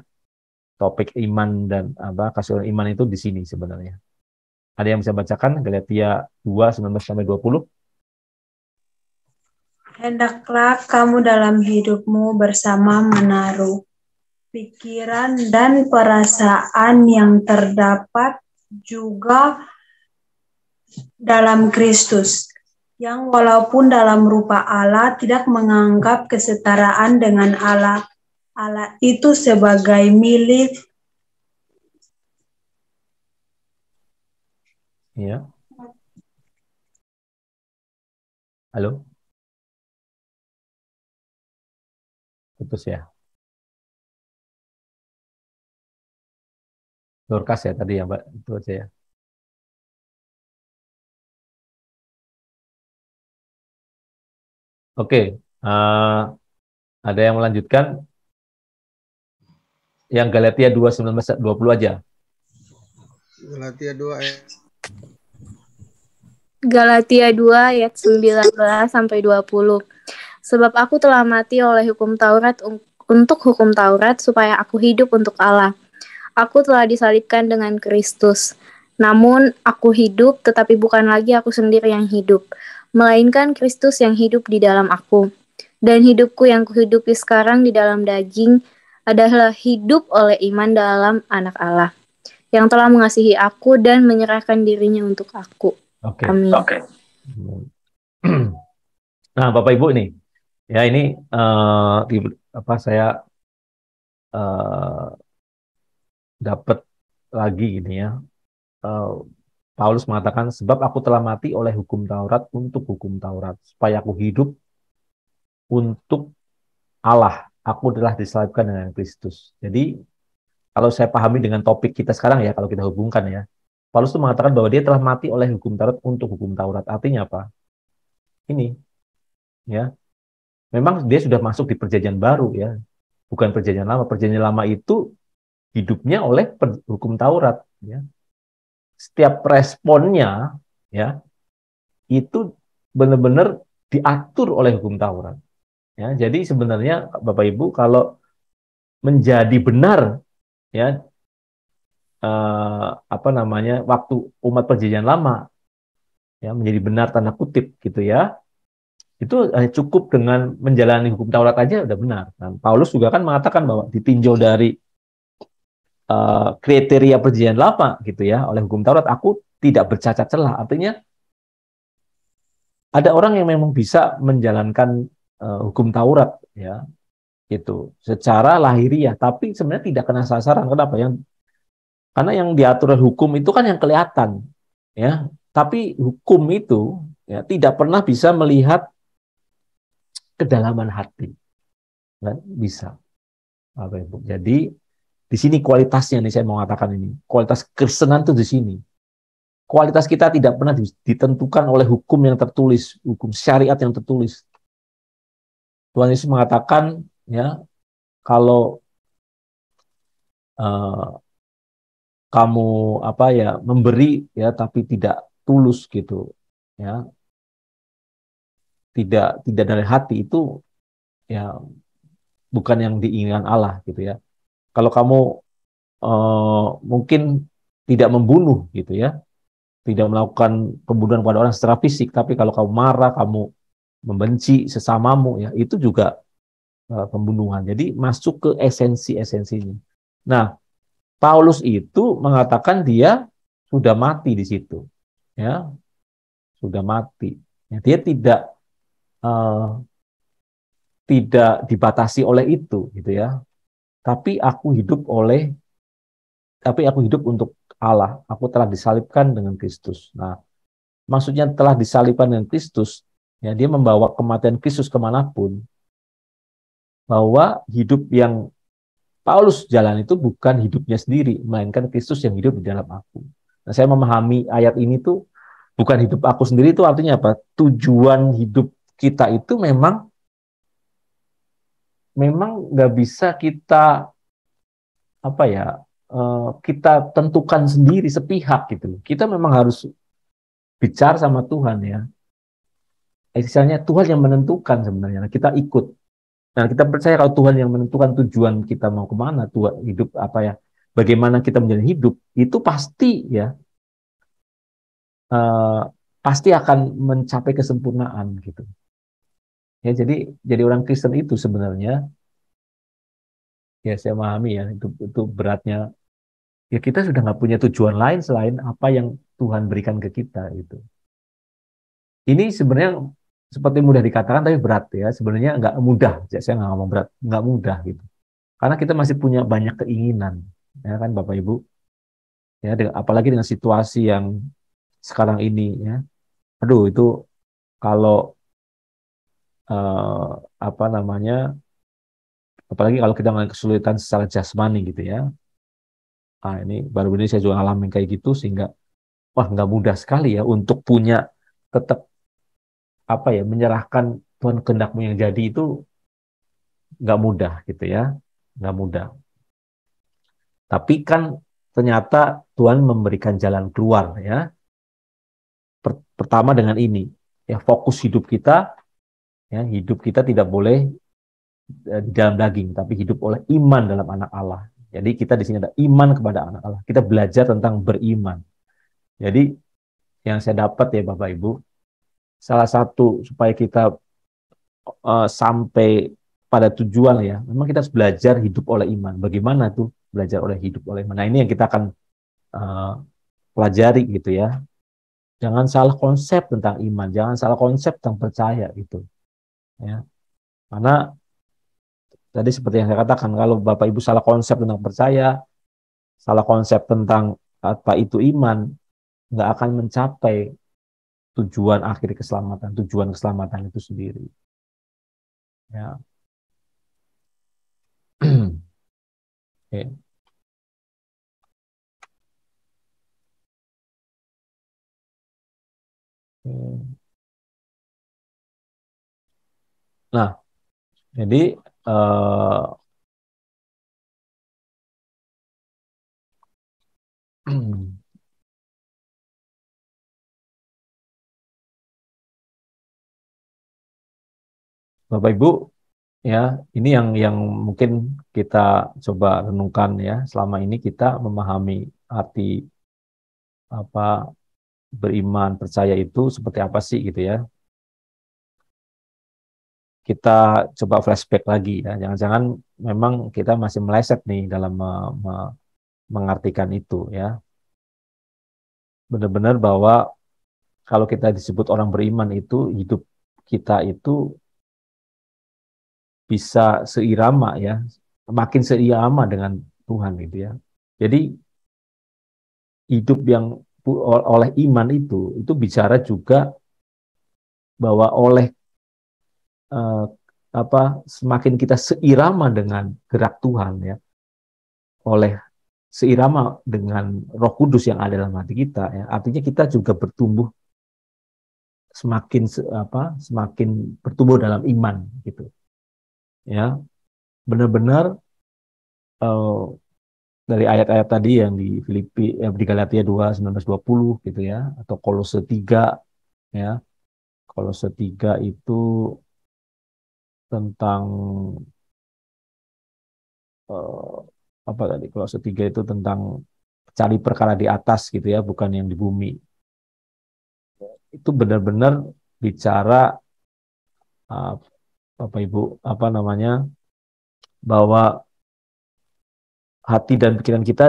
topik iman dan apa, kasih iman itu di sini sebenarnya. Ada yang bisa bacakan Galatia 2:19-20?
Hendaklah kamu dalam hidupmu bersama menaruh pikiran dan perasaan yang terdapat juga dalam Kristus, yang walaupun dalam rupa Allah tidak menganggap kesetaraan dengan Allah itu sebagai milik.
Ya. Halo? Putus ya. Dorcas ya tadi, ya, Mbak. Itu aja, ya. Oke. Ada yang melanjutkan yang Galatia 2:19-20 aja.
Galatia 2 ayat
Galatia 2 ayat 19-20. Sebab aku telah mati oleh hukum Taurat untuk hukum Taurat supaya aku hidup untuk Allah. Aku telah disalibkan dengan Kristus. Namun aku hidup, tetapi bukan lagi aku sendiri yang hidup, melainkan Kristus yang hidup di dalam aku. Dan hidupku yang kuhidupi sekarang di dalam daging adalah hidup oleh iman dalam Anak Allah, yang telah mengasihi aku dan menyerahkan dirinya untuk aku.
Oke.
Amin.
Oke.
Nah, Bapak Ibu nih, ya, ini apa, saya dapat lagi gini, ya. Eh, Paulus mengatakan, sebab aku telah mati oleh hukum Taurat untuk hukum Taurat, supaya aku hidup untuk Allah. Aku telah disalibkan dengan Kristus. Jadi, kalau saya pahami dengan topik kita sekarang, ya, kalau kita hubungkan, ya, Paulus itu mengatakan bahwa dia telah mati oleh hukum Taurat untuk hukum Taurat. Artinya apa? Ini, ya, memang dia sudah masuk di perjanjian baru, ya, bukan perjanjian lama. Perjanjian lama itu hidupnya oleh hukum Taurat, ya. Setiap responnya, ya, itu benar-benar diatur oleh hukum Taurat, ya. Jadi sebenarnya Bapak Ibu, kalau menjadi benar, ya, apa namanya, waktu umat perjanjian lama, ya, menjadi benar tanda kutip gitu, ya, itu cukup dengan menjalani hukum Taurat aja udah benar. Nah, Paulus juga kan mengatakan bahwa ditinjau dari kriteria perjanjian lama gitu, ya, oleh hukum Taurat, aku tidak bercacat celah. Artinya ada orang yang memang bisa menjalankan hukum Taurat, ya, itu secara lahiriah, tapi sebenarnya tidak kena sasaran. Kenapa? Karena yang diatur hukum itu kan yang kelihatan, ya. Tapi hukum itu, ya, tidak pernah bisa melihat kedalaman hati, nggak bisa, Bapak Ibu. Jadi di sini kualitasnya nih, saya mau katakan ini, kualitas Kristenan itu di sini. Kualitas kita tidak pernah ditentukan oleh hukum yang tertulis, hukum syariat yang tertulis. Tuhan Yesus mengatakan ya, kalau eh, kamu apa ya memberi ya tapi tidak tulus gitu ya, tidak dari hati, itu ya bukan yang diinginkan Allah gitu ya. Kalau kamu mungkin tidak membunuh gitu ya, tidak melakukan pembunuhan pada orang secara fisik, tapi kalau kamu marah, kamu membenci sesamamu ya, itu juga pembunuhan. Jadi masuk ke esensinya. Nah, Paulus itu mengatakan dia sudah mati di situ, ya, sudah mati. Ya, dia uh, tidak dibatasi oleh itu, gitu ya. Tapi aku hidup untuk Allah. Aku telah disalibkan dengan Kristus. Nah, maksudnya telah disalibkan dengan Kristus, ya, dia membawa kematian Kristus kemanapun. Bahwa hidup yang Paulus jalan itu bukan hidupnya sendiri, melainkan Kristus yang hidup di dalam aku. Nah, saya memahami ayat ini tuh bukan hidup aku sendiri, itu artinya apa? Tujuan hidup kita itu memang nggak bisa kita apa ya, kita tentukan sendiri sepihak gitu. Kita memang harus bicara sama Tuhan ya. Misalnya Tuhan yang menentukan sebenarnya. Nah, kita ikut. Nah, kita percaya kalau Tuhan yang menentukan tujuan kita mau kemana, Tuhan hidup apa ya, bagaimana kita menjalani hidup, itu pasti ya, eh, pasti akan mencapai kesempurnaan gitu. Ya, jadi orang Kristen itu sebenarnya, ya saya memahami ya, itu beratnya. Ya kita sudah nggak punya tujuan lain selain apa yang Tuhan berikan ke kita gitu. Ini sebenarnya seperti mudah dikatakan tapi berat ya. Sebenarnya nggak mudah. Saya nggak ngomong berat, nggak mudah gitu. Karena kita masih punya banyak keinginan, ya kan Bapak Ibu. Ya, apalagi dengan situasi yang sekarang ini ya. Aduh itu kalau eh, apa namanya, apalagi kalau kita mengalami kesulitan secara jasmani gitu ya. Nah, ini baru ini saya juga ngalamin kayak gitu sehingga wah nggak mudah sekali ya untuk punya tetap apa ya menyerahkan Tuhan kehendakmu yang jadi itu nggak mudah gitu ya, nggak mudah. Tapi kan ternyata Tuhan memberikan jalan keluar ya. Pertama dengan ini ya, fokus hidup kita ya, hidup kita tidak boleh di dalam daging, tapi hidup oleh iman dalam anak Allah. Jadi kita di sini ada iman kepada anak Allah. Kita belajar tentang beriman. Jadi yang saya dapat ya Bapak Ibu, salah satu supaya kita sampai pada tujuan ya, memang kita harus belajar hidup oleh iman. Bagaimana tuh belajar oleh hidup oleh iman? Nah ini yang kita akan uh, pelajari gitu ya. Jangan salah konsep tentang iman, jangan salah konsep tentang percaya gitu. Ya, karena tadi seperti yang saya katakan, kalau Bapak Ibu salah konsep tentang percaya, salah konsep tentang apa itu iman, nggak akan mencapai tujuan akhir keselamatan, tujuan keselamatan itu sendiri. Ya. Oke. Nah, jadi eh, Bapak Ibu ya, ini yang mungkin kita coba renungkan ya. Selama ini kita memahami arti apa beriman, percaya itu seperti apa sih gitu ya. Kita coba flashback lagi ya. Jangan-jangan memang kita masih meleset nih dalam mengartikan itu ya. Benar-benar bahwa kalau kita disebut orang beriman itu hidup kita itu bisa seirama ya, makin seirama dengan Tuhan gitu ya. Jadi hidup yang oleh iman itu bicara juga bahwa oleh eh, apa semakin kita seirama dengan gerak Tuhan ya, oleh seirama dengan Roh Kudus yang ada dalam hati kita ya, artinya kita juga bertumbuh semakin semakin bertumbuh dalam iman gitu. ya, benar-benar eh, dari ayat-ayat tadi yang di di Galatia 2 19-20 gitu ya, atau Kolose 3 ya. Kolose 3 itu tentang eh, apa tadi? Kolose 3 itu tentang cari perkara di atas gitu ya, bukan yang di bumi. Itu benar-benar bicara eh, Bapak Ibu apa namanya? Bahwa hati dan pikiran kita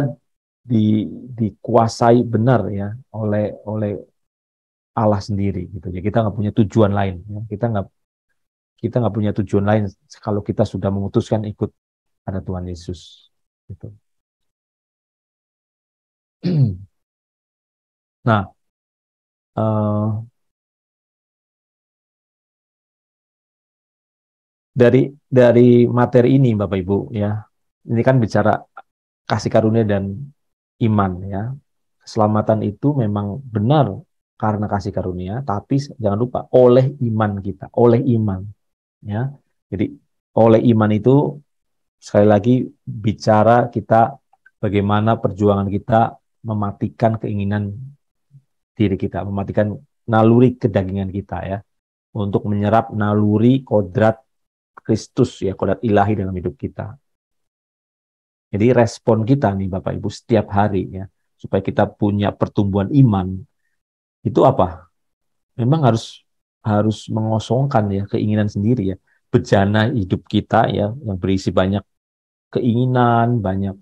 di, dikuasai benar ya oleh Allah sendiri gitu ya. Kita nggak punya tujuan lain ya. Kita nggak punya tujuan lain kalau kita sudah memutuskan ikut pada Tuhan Yesus gitu. Nah, eh, dari materi ini Bapak Ibu ya. Ini kan bicara kasih karunia dan iman ya. Keselamatan itu memang benar karena kasih karunia, tapi jangan lupa oleh iman kita, oleh iman ya. Jadi oleh iman itu sekali lagi bicara kita bagaimana perjuangan kita mematikan keinginan diri kita, mematikan naluri kedagingan kita ya, untuk menyerap naluri kodrat Kristus ya, kodrat ilahi dalam hidup kita. Jadi respon kita nih Bapak Ibu setiap hari ya, supaya kita punya pertumbuhan iman, itu apa? Memang harus harus mengosongkan ya keinginan sendiri ya, bejana hidup kita ya yang berisi banyak keinginan, banyak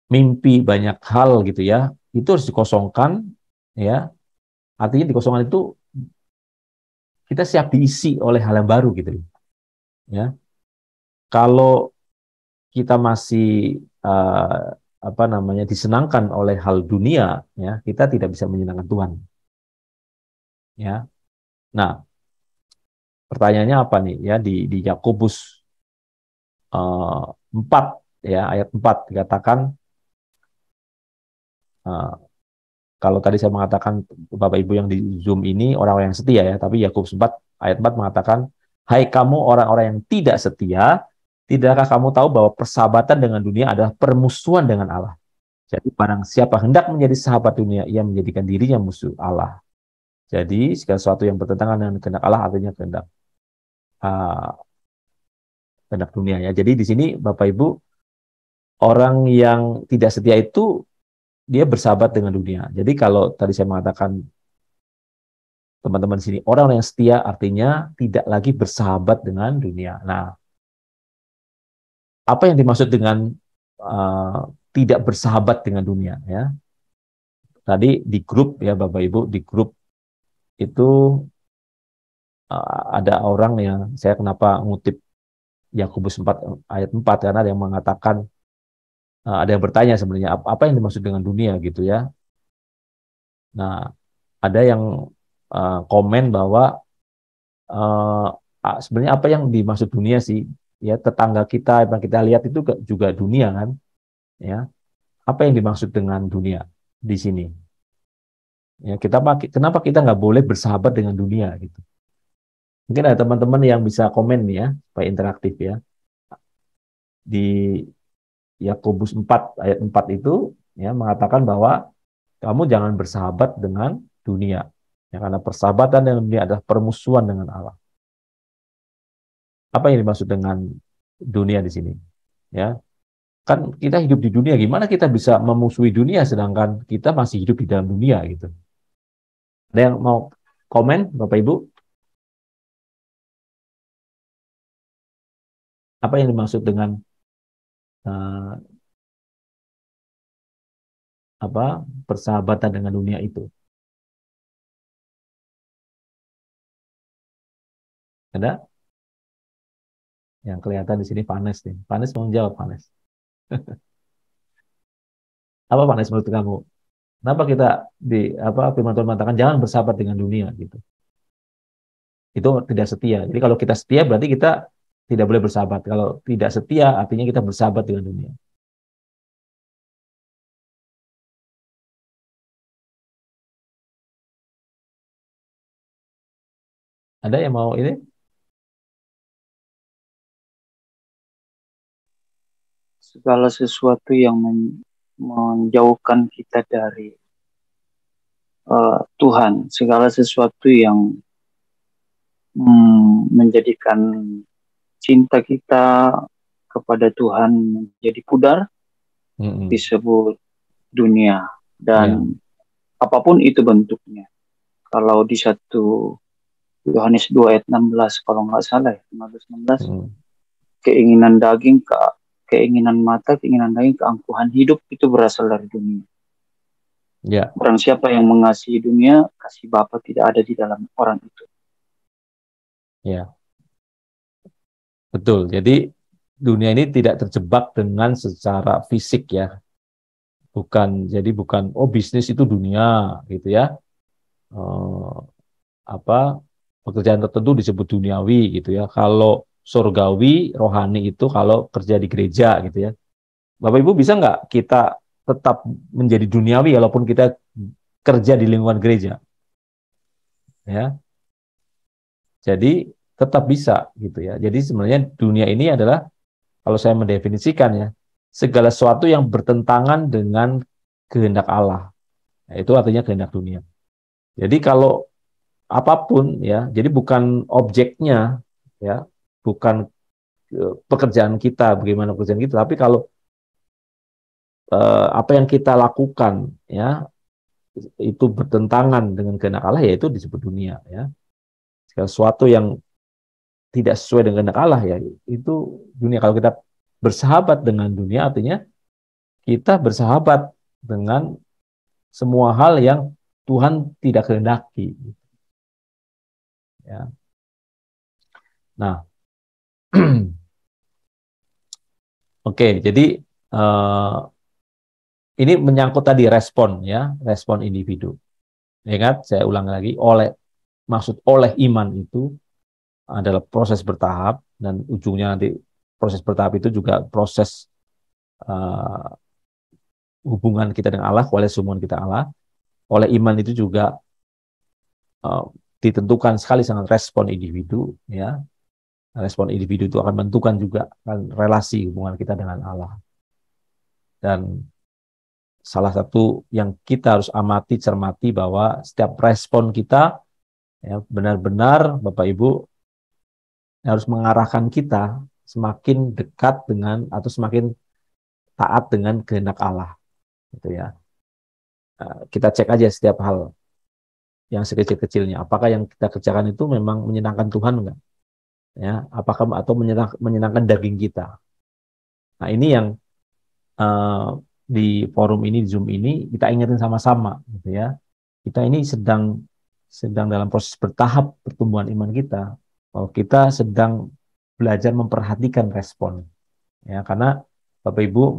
mimpi, banyak hal gitu ya, itu harus dikosongkan ya. Artinya dikosongkan itu kita siap diisi oleh hal yang baru gitu ya. Kalau kita masih uh, apa namanya disenangkan oleh hal dunia ya, kita tidak bisa menyenangkan Tuhan ya. Nah, pertanyaannya apa nih ya di Yakobus uh, 4 ya ayat 4 dikatakan uh, kalau tadi saya mengatakan Bapak Ibu yang di Zoom ini orang-orang yang setia ya, tapi Yakobus 4 ayat 4 mengatakan, "Hai kamu orang-orang yang tidak setia, tidakkah kamu tahu bahwa persahabatan dengan dunia adalah permusuhan dengan Allah? Jadi barang siapa hendak menjadi sahabat dunia, ia menjadikan dirinya musuh Allah." Jadi segala sesuatu yang bertentangan dengan kehendak Allah artinya uh, kehendak dunia ya. Jadi di sini Bapak Ibu orang yang tidak setia itu dia bersahabat dengan dunia. Jadi kalau tadi saya mengatakan teman-teman di sini orang yang setia artinya tidak lagi bersahabat dengan dunia. Nah, apa yang dimaksud dengan uh, tidak bersahabat dengan dunia ya? Tadi di grup ya Bapak Ibu di grup itu ada orang yang saya kenapa ngutip Yakobus 4 ayat 4 karena ada yang mengatakan ada yang bertanya sebenarnya apa yang dimaksud dengan dunia gitu ya. Nah, ada yang komen bahwa uh, sebenarnya apa yang dimaksud dunia sih? Ya, tetangga kita yang kita lihat itu juga dunia kan, ya. Apa yang dimaksud dengan dunia di sini? Ya, kenapa kita nggak boleh bersahabat dengan dunia gitu? Mungkin ada teman-teman yang bisa komen nih ya, supaya interaktif ya. Di Yakobus 4 ayat 4 itu ya mengatakan bahwa kamu jangan bersahabat dengan dunia. Ya, karena persahabatan dengan dunia adalah permusuhan dengan Allah. Apa yang dimaksud dengan dunia di sini? Ya, kan kita hidup di dunia, gimana kita bisa memusuhi dunia sedangkan kita masih hidup di dalam dunia gitu. Ada yang mau komen, Bapak Ibu? Apa yang dimaksud dengan uh, apa persahabatan dengan dunia itu? Ada yang kelihatan di sini Vanes nih. Vanes mau jawab, Vanes. Apa Vanes menurut kamu? Kenapa kita di apa firman Tuhan mengatakan jangan bersahabat dengan dunia gitu? Itu tidak setia. Jadi kalau kita setia berarti kita tidak boleh bersahabat. Kalau tidak setia artinya kita bersahabat dengan dunia. Ada yang mau ini?
segala sesuatu yang menjauhkan kita dari Tuhan, segala sesuatu yang menjadikan cinta kita kepada Tuhan menjadi pudar, disebut dunia. Dan apapun itu bentuknya. Kalau di 1 Yohanes 2 ayat 16, kalau nggak salah ya, 15-16, keinginan daging, keinginan mata, keinginan daging, keangkuhan hidup itu berasal dari dunia. Barang siapa yang mengasihi dunia, kasih Bapa tidak ada di dalam orang itu.
Ya, betul. Jadi dunia ini tidak terjebak dengan secara fisik ya. Bukan bisnis itu dunia gitu ya. Pekerjaan tertentu disebut duniawi gitu ya. Kalau surgawi, rohani itu kalau kerja di gereja gitu ya. Bapak Ibu bisa nggak kita tetap menjadi duniawi walaupun kita kerja di lingkungan gereja? Ya. Jadi tetap bisa gitu ya. Jadi sebenarnya dunia ini adalah, kalau saya mendefinisikan ya, segala sesuatu yang bertentangan dengan kehendak Allah. Nah, itu artinya kehendak dunia. Jadi kalau apapun ya, jadi bukan objeknya ya, bukan pekerjaan kita, bagaimana pekerjaan kita, tapi kalau apa yang kita lakukan ya itu bertentangan dengan kehendak Allah, ya itu disebut dunia ya. Segala sesuatu yang tidak sesuai dengan kehendak Allah ya itu dunia. Kalau kita bersahabat dengan dunia, artinya kita bersahabat dengan semua hal yang Tuhan tidak kehendaki. Ya. Nah, oke, jadi ini menyangkut tadi respon ya, respon individu. Ingat, saya ulang lagi, maksud oleh iman itu adalah proses bertahap, dan ujungnya nanti proses bertahap itu juga proses hubungan kita dengan Allah, kualitas hubungan kita Allah. Oleh iman itu juga ditentukan sekali sangat respon individu ya. Respon individu itu akan menentukan juga relasi hubungan kita dengan Allah. Dan salah satu yang kita harus amati, cermati, bahwa setiap respon kita ya, benar-benar Bapak Ibu harus mengarahkan kita semakin dekat dengan atau semakin taat dengan kehendak Allah. Gitu ya. Kita cek aja setiap hal yang sekecil-kecilnya. Apakah yang kita kerjakan itu memang menyenangkan Tuhan enggak? Ya, apakah atau menyenangkan daging kita? Nah, ini yang di forum ini, di Zoom ini, kita ingatin sama-sama, gitu ya. Kita ini sedang dalam proses bertahap pertumbuhan iman kita. Kalau kita sedang belajar memperhatikan respon, ya, karena Bapak Ibu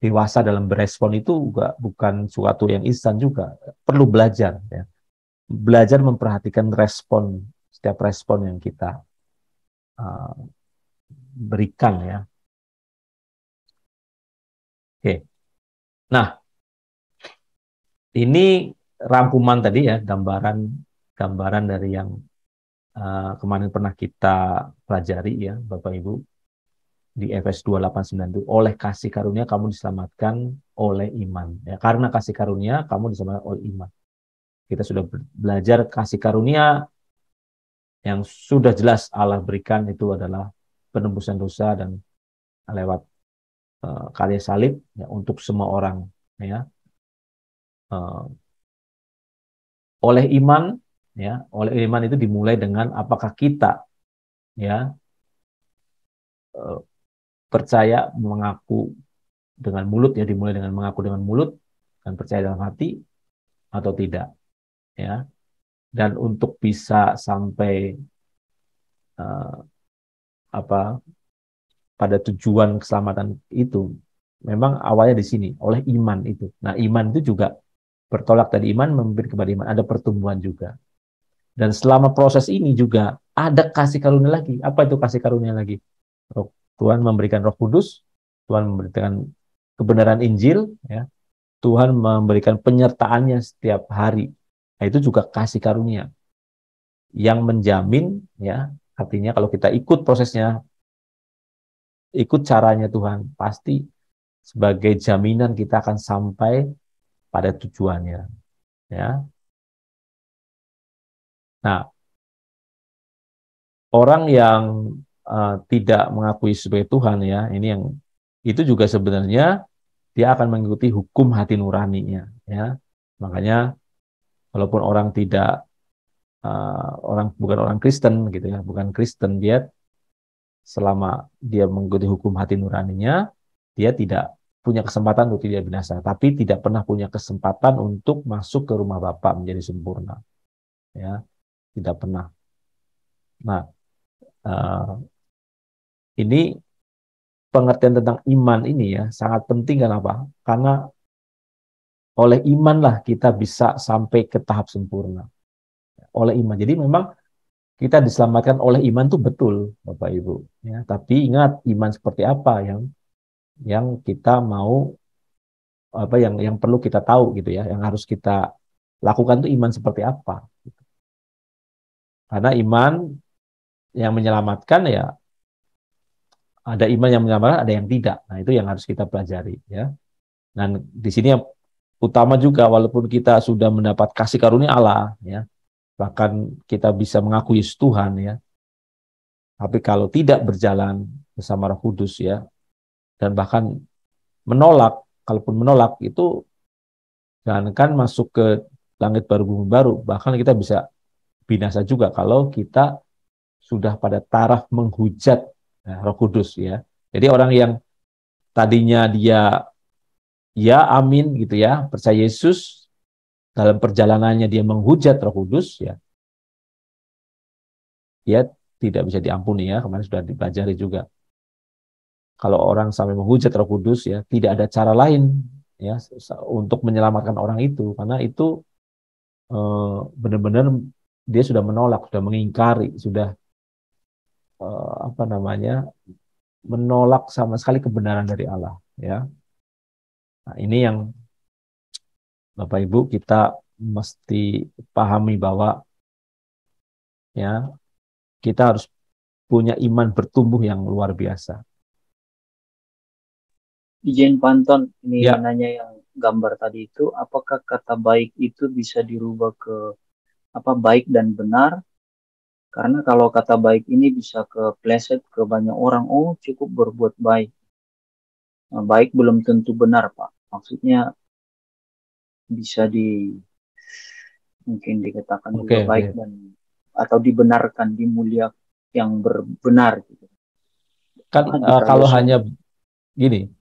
dewasa dalam berespon itu juga bukan suatu yang instan juga, perlu belajar, ya. Belajar memperhatikan setiap respon yang kita berikan ya. Oke. Nah, ini rangkuman tadi ya, gambaran dari yang kemarin pernah kita pelajari ya, Bapak Ibu, di Efesus 2:8-9 itu, oleh kasih karunia kamu diselamatkan oleh iman. Ya, karena kasih karunia kamu diselamatkan oleh iman. Kita sudah belajar kasih karunia yang sudah jelas Allah berikan itu adalah penembusan dosa dan lewat karya salib ya, untuk semua orang ya. Oleh iman itu dimulai dengan apakah kita ya percaya, mengaku dengan mulut ya, dimulai dengan mengaku dengan mulut dan percaya dalam hati atau tidak ya. Dan untuk bisa sampai pada tujuan keselamatan itu memang awalnya di sini, oleh iman itu. Nah, iman itu juga bertolak dari iman, memimpin kepada iman, ada pertumbuhan juga. Dan selama proses ini juga ada kasih karunia lagi. Apa itu kasih karunia lagi? Tuhan memberikan Roh Kudus, Tuhan memberikan kebenaran Injil, ya. Tuhan memberikan penyertaannya setiap hari. Nah, itu juga kasih karunia yang menjamin, ya, artinya kalau kita ikut prosesnya ikut caranya Tuhan, pasti sebagai jaminan kita akan sampai pada tujuannya. Ya. Nah, orang yang tidak mengakui sebagai Tuhan, ya, ini yang itu juga sebenarnya dia akan mengikuti hukum hati nuraninya. Ya. Makanya walaupun orang tidak bukan orang Kristen gitu ya, bukan Kristen, dia selama dia mengikuti hukum hati nuraninya, dia tidak punya kesempatan untuk tidak binasa, tapi tidak pernah punya kesempatan untuk masuk ke rumah Bapa menjadi sempurna. Ya, tidak pernah. Nah, ini pengertian tentang iman ini ya sangat penting. Kenapa? Karena oleh imanlah kita bisa sampai ke tahap sempurna. Oleh iman. Jadi memang kita diselamatkan oleh iman itu betul, Bapak Ibu. Ya, tapi ingat iman seperti apa yang kita mau, apa yang perlu kita tahu gitu ya, yang harus kita lakukan itu iman seperti apa. Karena iman yang menyelamatkan ya, ada iman yang menyelamatkan, ada yang tidak. Nah, itu yang harus kita pelajari ya. Dan di sini yang utama juga, walaupun kita sudah mendapat kasih karunia Allah ya, bahkan kita bisa mengakui Yesus Tuhan ya, tapi kalau tidak berjalan bersama Roh Kudus ya, dan bahkan menolak, kalaupun menolak itu, jangankan masuk ke langit baru bumi baru, bahkan kita bisa binasa juga kalau kita sudah pada taraf menghujat Roh Kudus ya. Jadi orang yang tadinya dia ya amin gitu ya, percaya Yesus, dalam perjalanannya dia menghujat Roh Kudus ya, dia tidak bisa diampuni ya. Kemarin sudah dipelajari juga. Kalau orang sampai menghujat Roh Kudus ya, tidak ada cara lain ya untuk menyelamatkan orang itu, karena itu benar-benar dia sudah menolak, sudah mengingkari, sudah menolak sama sekali kebenaran dari Allah ya. Nah, ini yang Bapak Ibu kita mesti pahami bahwa ya kita harus punya iman bertumbuh yang luar biasa.
Izin Panton, ini
Ya.
nanya yang gambar tadi itu, apakah kata baik itu bisa dirubah ke baik dan benar? Karena kalau kata baik ini bisa kepleset ke banyak orang, oh cukup berbuat baik. Nah, baik belum tentu benar, Pak. Maksudnya bisa mungkin dikatakan juga baik dan atau dibenarkan, dimuliakan yang benar gitu.
Kan kalau hanya gini,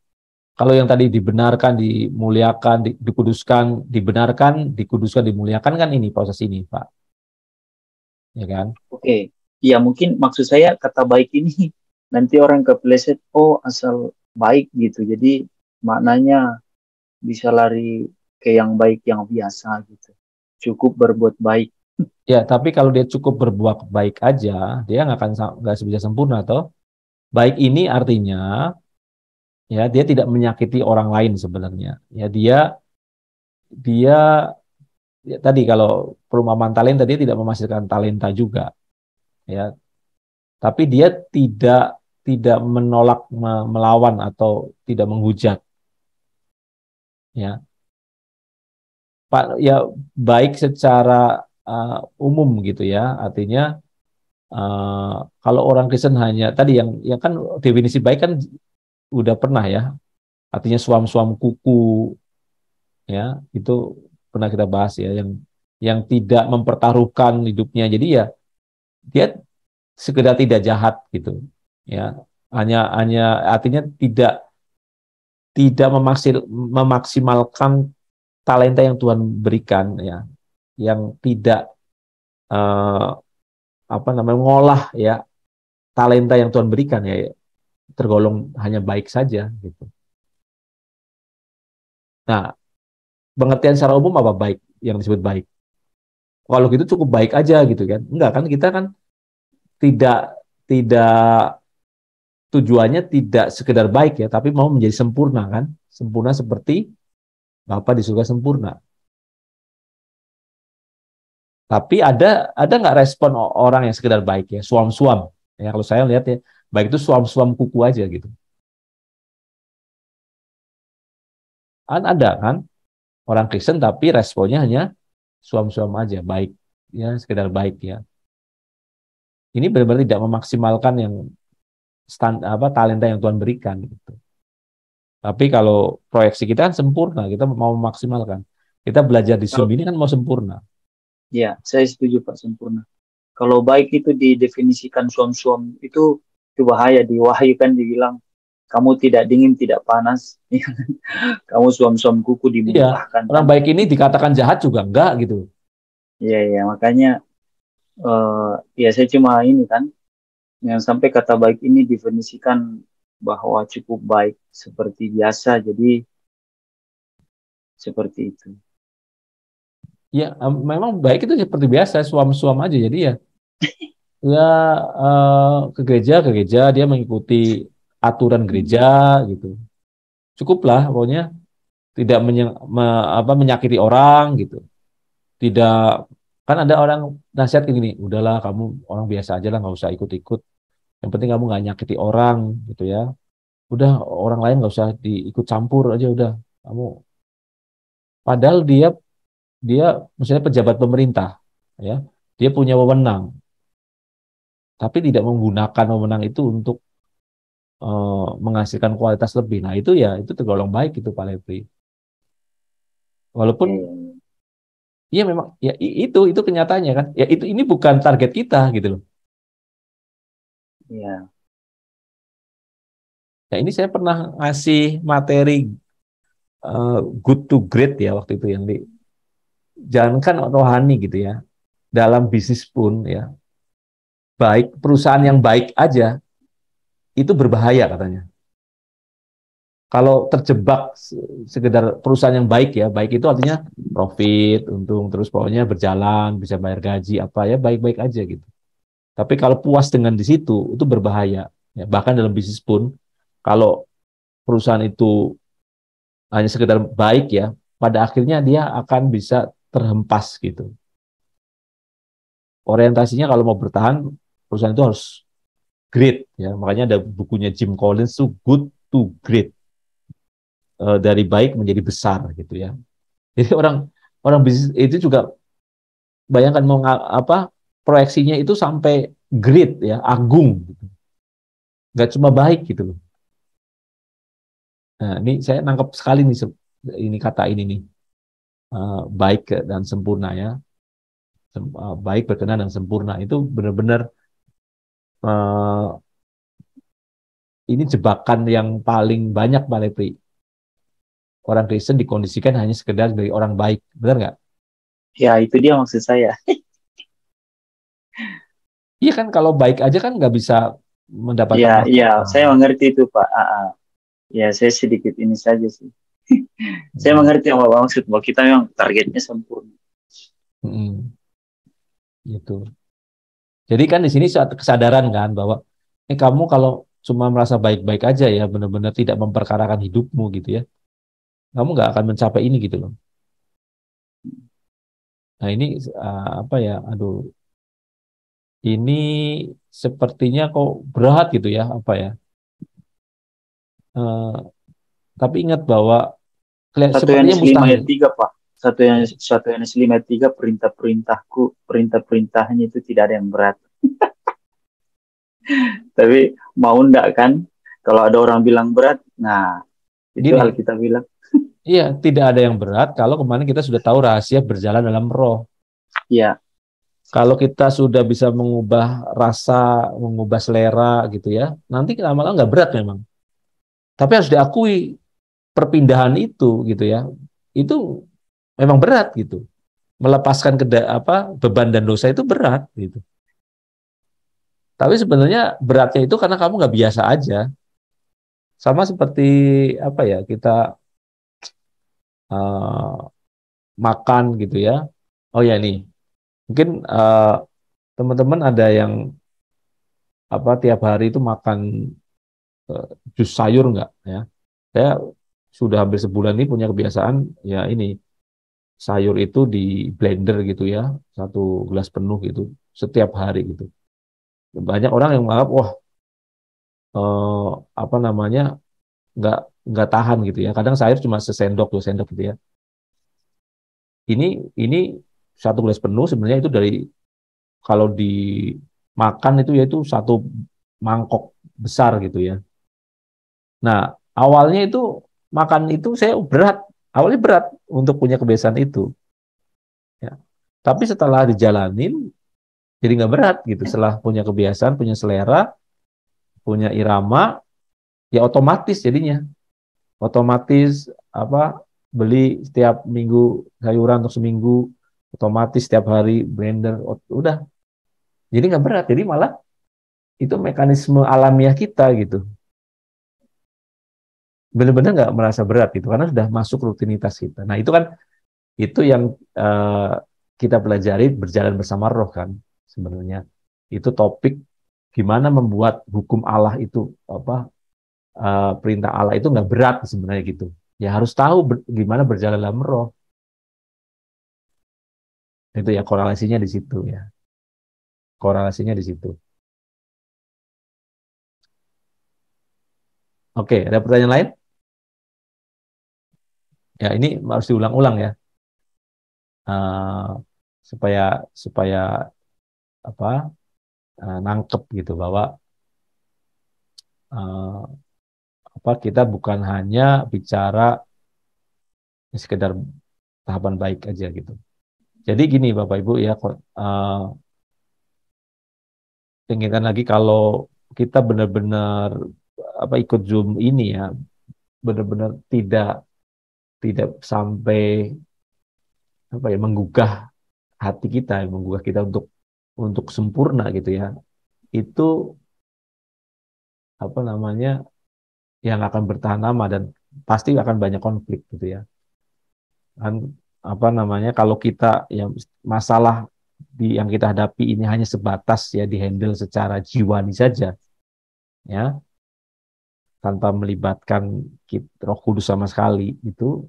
kalau yang tadi dibenarkan, dimuliakan, dikuduskan, dibenarkan, dikuduskan, dimuliakan, kan ini proses ini, Pak. Ya kan?
Oke. Ya mungkin maksud saya kata baik ini nanti orang kepleset, oh asal baik gitu. Jadi maknanya bisa lari ke yang baik yang biasa gitu. Cukup berbuat baik.
Ya, tapi kalau dia cukup berbuat baik aja, dia nggak bisa sempurna, toh. Baik ini artinya ya dia tidak menyakiti orang lain sebenarnya. Ya dia ya, tadi kalau perumpamaan talenta, dia tidak menghasilkan talenta juga. Ya, tapi dia tidak menolak, melawan atau tidak menghujat. Ya, Pak, ya baik secara umum gitu ya. Artinya kalau orang Kristen hanya tadi yang kan definisi baik kan udah pernah ya. Artinya suam-suam kuku ya, itu pernah kita bahas ya, yang tidak mempertaruhkan hidupnya. Jadi ya dia sekedar tidak jahat gitu. Ya. Hanya artinya tidak memaksimalkan talenta yang Tuhan berikan ya. Yang tidak mengolah ya talenta yang Tuhan berikan ya, tergolong hanya baik saja gitu. Nah, pengertian secara umum apa baik yang disebut baik? Kalau gitu cukup baik aja gitu kan? Enggak kan, kita kan tidak tidak tujuannya tidak sekedar baik ya, tapi mau menjadi sempurna kan? Sempurna seperti Bapa di surga sempurna. Tapi ada nggak respon orang yang sekedar baik ya, suam-suam? Ya kalau saya lihat ya, baik itu suam-suam kuku aja gitu. Ada kan orang Kristen tapi responnya hanya suam-suam aja, baik ya, sekedar baik ya. Ini benar-benar tidak memaksimalkan yang talenta yang Tuhan berikan gitu. Tapi kalau proyeksi kita kan sempurna, kita mau memaksimalkan. Kita belajar di Zoom ini kan mau sempurna.
Ya, saya setuju Pak, sempurna. Kalau baik itu didefinisikan suam-suam itu bahaya. Di Wahyu kan dibilang kamu tidak dingin, tidak panas. Kamu suam-suam kuku dimuntahkan.
Iya, orang baik ini dikatakan jahat juga enggak gitu.
Iya, iya, makanya ya saya cuma ini kan, yang sampai kata baik ini definisikan bahwa cukup baik seperti biasa, jadi seperti itu.
Ya, memang baik itu seperti biasa, suam-suam aja. Jadi ya, ya ke gereja dia mengikuti aturan gereja gitu. Cukuplah, pokoknya tidak menyakiti orang gitu. Tidak, kan ada orang nasihat kayak gini, udahlah kamu orang biasa aja lah, nggak usah ikut-ikut. Yang penting kamu nggak nyakiti orang gitu ya. Udah orang lain nggak usah diikut campur aja udah. Kamu, padahal dia misalnya pejabat pemerintah ya, dia punya wewenang, tapi tidak menggunakan wewenang itu untuk menghasilkan kualitas lebih. Nah itu ya itu tergolong baik itu Pak Lepri. Walaupun iya memang ya itu kenyataannya kan. Ya ini bukan target kita gitu loh.
Iya.
Nah ini saya pernah ngasih materi good to great ya waktu itu yang jangankan rohani gitu ya. Dalam bisnis pun ya. Baik perusahaan yang baik aja itu berbahaya katanya. Kalau terjebak sekedar perusahaan yang baik ya, baik itu artinya profit, untung, terus pokoknya berjalan, bisa bayar gaji, apa ya, baik-baik aja gitu. Tapi kalau puas dengan di situ, itu berbahaya. Ya, bahkan dalam bisnis pun, kalau perusahaan itu hanya sekedar baik ya, pada akhirnya dia akan bisa terhempas gitu. Orientasinya kalau mau bertahan, perusahaan itu harus great. Ya. Makanya ada bukunya Jim Collins tuh Good to Great. Dari baik menjadi besar gitu ya. Jadi orang bisnis itu juga bayangkan mau proyeksinya itu sampai great ya, agung gitu. Nggak cuma baik gitu loh. Nah, ini saya nangkep sekali nih ini kata ini nih. Baik dan sempurna ya. Baik, berkenan dan sempurna itu benar-benar ini jebakan yang paling banyak Pak Lepri. Orang Kristen dikondisikan hanya sekedar dari orang baik, benar nggak?
Ya, itu dia maksud saya.
Iya kan, kalau baik aja kan nggak bisa mendapatkan
Ya, ya, saya mengerti itu Pak. Ya, saya sedikit ini saja sih. Saya mengerti apa maksud bahwa kita memang targetnya sempurna.
Gitu. Jadi kan di sini suatu kesadaran kan bahwa kamu kalau cuma merasa baik-baik aja ya, benar-benar tidak memperkarakan hidupmu gitu ya, kamu nggak akan mencapai ini gitu loh. Nah ini apa ya, aduh, ini sepertinya kok berat gitu ya, apa ya. Tapi ingat bahwa
Satu
sepertinya
Yohanes 5
mustahil.
ayat 3 Pak. Satu Yohanes 5 ayat 3, perintah-perintahnya itu tidak ada yang berat. Tapi mau enggak kan? Kalau ada orang bilang berat, nah itu
Gini,
Alkitab bilang.
iya, tidak ada yang berat kalau kemarin kita sudah tahu rahasia berjalan dalam roh.
Iya.
Kalau kita sudah bisa mengubah rasa, mengubah selera gitu ya, nanti lama-lama nggak berat memang. Tapi harus diakui perpindahan itu gitu ya, itu memang berat gitu. Melepaskan beban dan dosa itu berat gitu. Tapi sebenarnya beratnya itu karena kamu nggak biasa aja. Sama seperti apa ya, kita makan gitu ya. Oh ya nih, mungkin teman-teman ada yang tiap hari itu makan jus sayur nggak ya? Saya sudah hampir sebulan ini punya kebiasaan ya ini sayur itu di blender gitu ya, 1 gelas penuh gitu setiap hari gitu. Banyak orang yang menganggap wah apa namanya, nggak nggak tahan gitu ya. Kadang sayur cuma sesendok 2 sendok gitu ya. Ini satu gelas penuh sebenarnya itu dari, kalau dimakan itu yaitu 1 mangkok besar gitu ya. Nah, awalnya itu makan itu saya berat, awalnya berat untuk punya kebiasaan itu. Ya. Tapi setelah dijalanin jadi nggak berat gitu. Setelah punya kebiasaan, punya selera, punya irama, ya otomatis jadinya. Otomatis apa, beli setiap minggu sayuran untuk seminggu, otomatis setiap hari blender, udah. Jadi nggak berat, jadi malah itu mekanisme alamiah kita gitu. Benar-benar nggak merasa berat gitu, karena sudah masuk rutinitas kita. Nah itu kan, itu yang kita pelajari berjalan bersama roh kan sebenarnya. Itu topik gimana membuat hukum Allah itu, apa, perintah Allah itu nggak berat sebenarnya gitu. Ya harus tahu gimana berjalan dalam roh. Itu ya korelasinya di situ ya. Korelasinya di situ. Oke, ada pertanyaan lain? Ya ini harus diulang-ulang ya. Uh, supaya supaya apa, nangkep gitu bahwa uh, apa, kita bukan hanya bicara sekedar tahapan baik aja gitu. Jadi gini Bapak Ibu ya, inginkan lagi kalau kita benar-benar apa, ikut Zoom ini ya, benar-benar tidak tidak sampai apa ya, menggugah hati kita, menggugah kita untuk sempurna gitu ya. Itu apa namanya, yang akan bertahan lama dan pasti akan banyak konflik gitu ya. Kan apa namanya, kalau kita yang masalah yang kita hadapi ini hanya sebatas ya dihandle secara jiwani saja ya, tanpa melibatkan Roh Kudus sama sekali, itu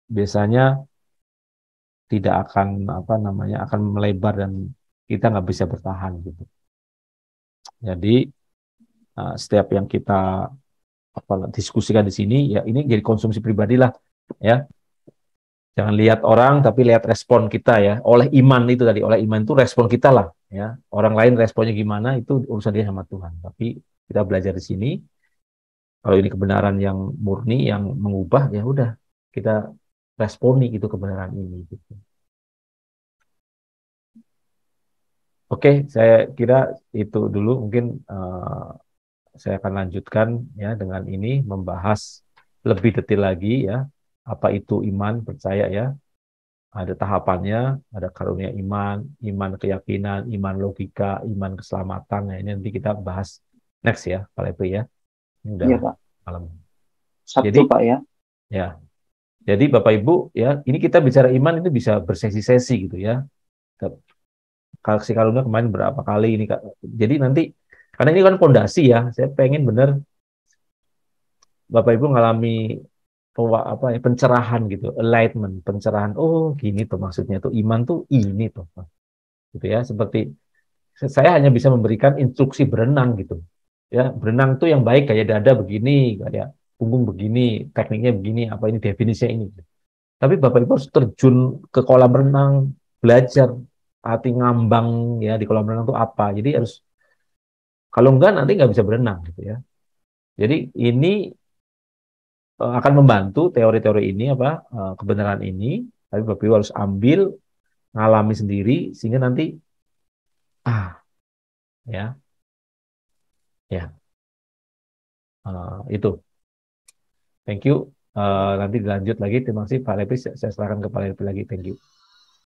biasanya tidak akan apa namanya, akan melebar dan kita nggak bisa bertahan gitu. Jadi setiap yang kita apa diskusikan di sini ya, ini jadi konsumsi pribadi lah ya. Jangan lihat orang, tapi lihat respon kita ya. Oleh iman itu tadi, oleh iman itu respon kita lah ya. Orang lain responnya gimana itu urusan dia sama Tuhan. Tapi kita belajar di sini, kalau ini kebenaran yang murni, yang mengubah, ya udah kita responi itu kebenaran ini gitu. Oke, saya kira itu dulu, mungkin saya akan lanjutkan ya dengan ini, membahas lebih detail lagi ya, apa itu iman, percaya ya. Ada tahapannya, ada karunia iman, iman keyakinan, iman logika, iman keselamatan. Nah, ini nanti kita bahas next ya, Pak Lepri ya. Ini udah
Iya, Pak.
malam. Jadi
Sabtu, Pak ya.
ya, jadi Bapak Ibu ya, ini kita bicara iman itu bisa bersesi-sesi gitu ya. Kasih karunia kemarin berapa kali ini, Kak. Jadi nanti, karena ini kan pondasi ya, saya pengen bener Bapak Ibu ngalami apa ya, pencerahan gitu, enlightenment, pencerahan. Oh, gini tuh maksudnya tuh iman tuh ini tuh. Gitu ya, seperti saya hanya bisa memberikan instruksi berenang gitu. Ya, berenang tuh yang baik kayak dada begini, kayak punggung begini, tekniknya begini, apa ini definisinya ini. Tapi Bapak Ibu harus terjun ke kolam renang, belajar hati ngambang ya di kolam renang itu apa. Jadi harus, kalau enggak nanti nggak bisa berenang gitu ya. Jadi ini akan membantu teori-teori ini apa, kebenaran ini, tapi Bapak Ibu harus ambil, ngalami sendiri sehingga nanti ya ya itu. Thank you. Nanti dilanjut lagi. Terima kasih Pak Lepri. Saya serahkan ke Pak Lepri lagi. Thank you.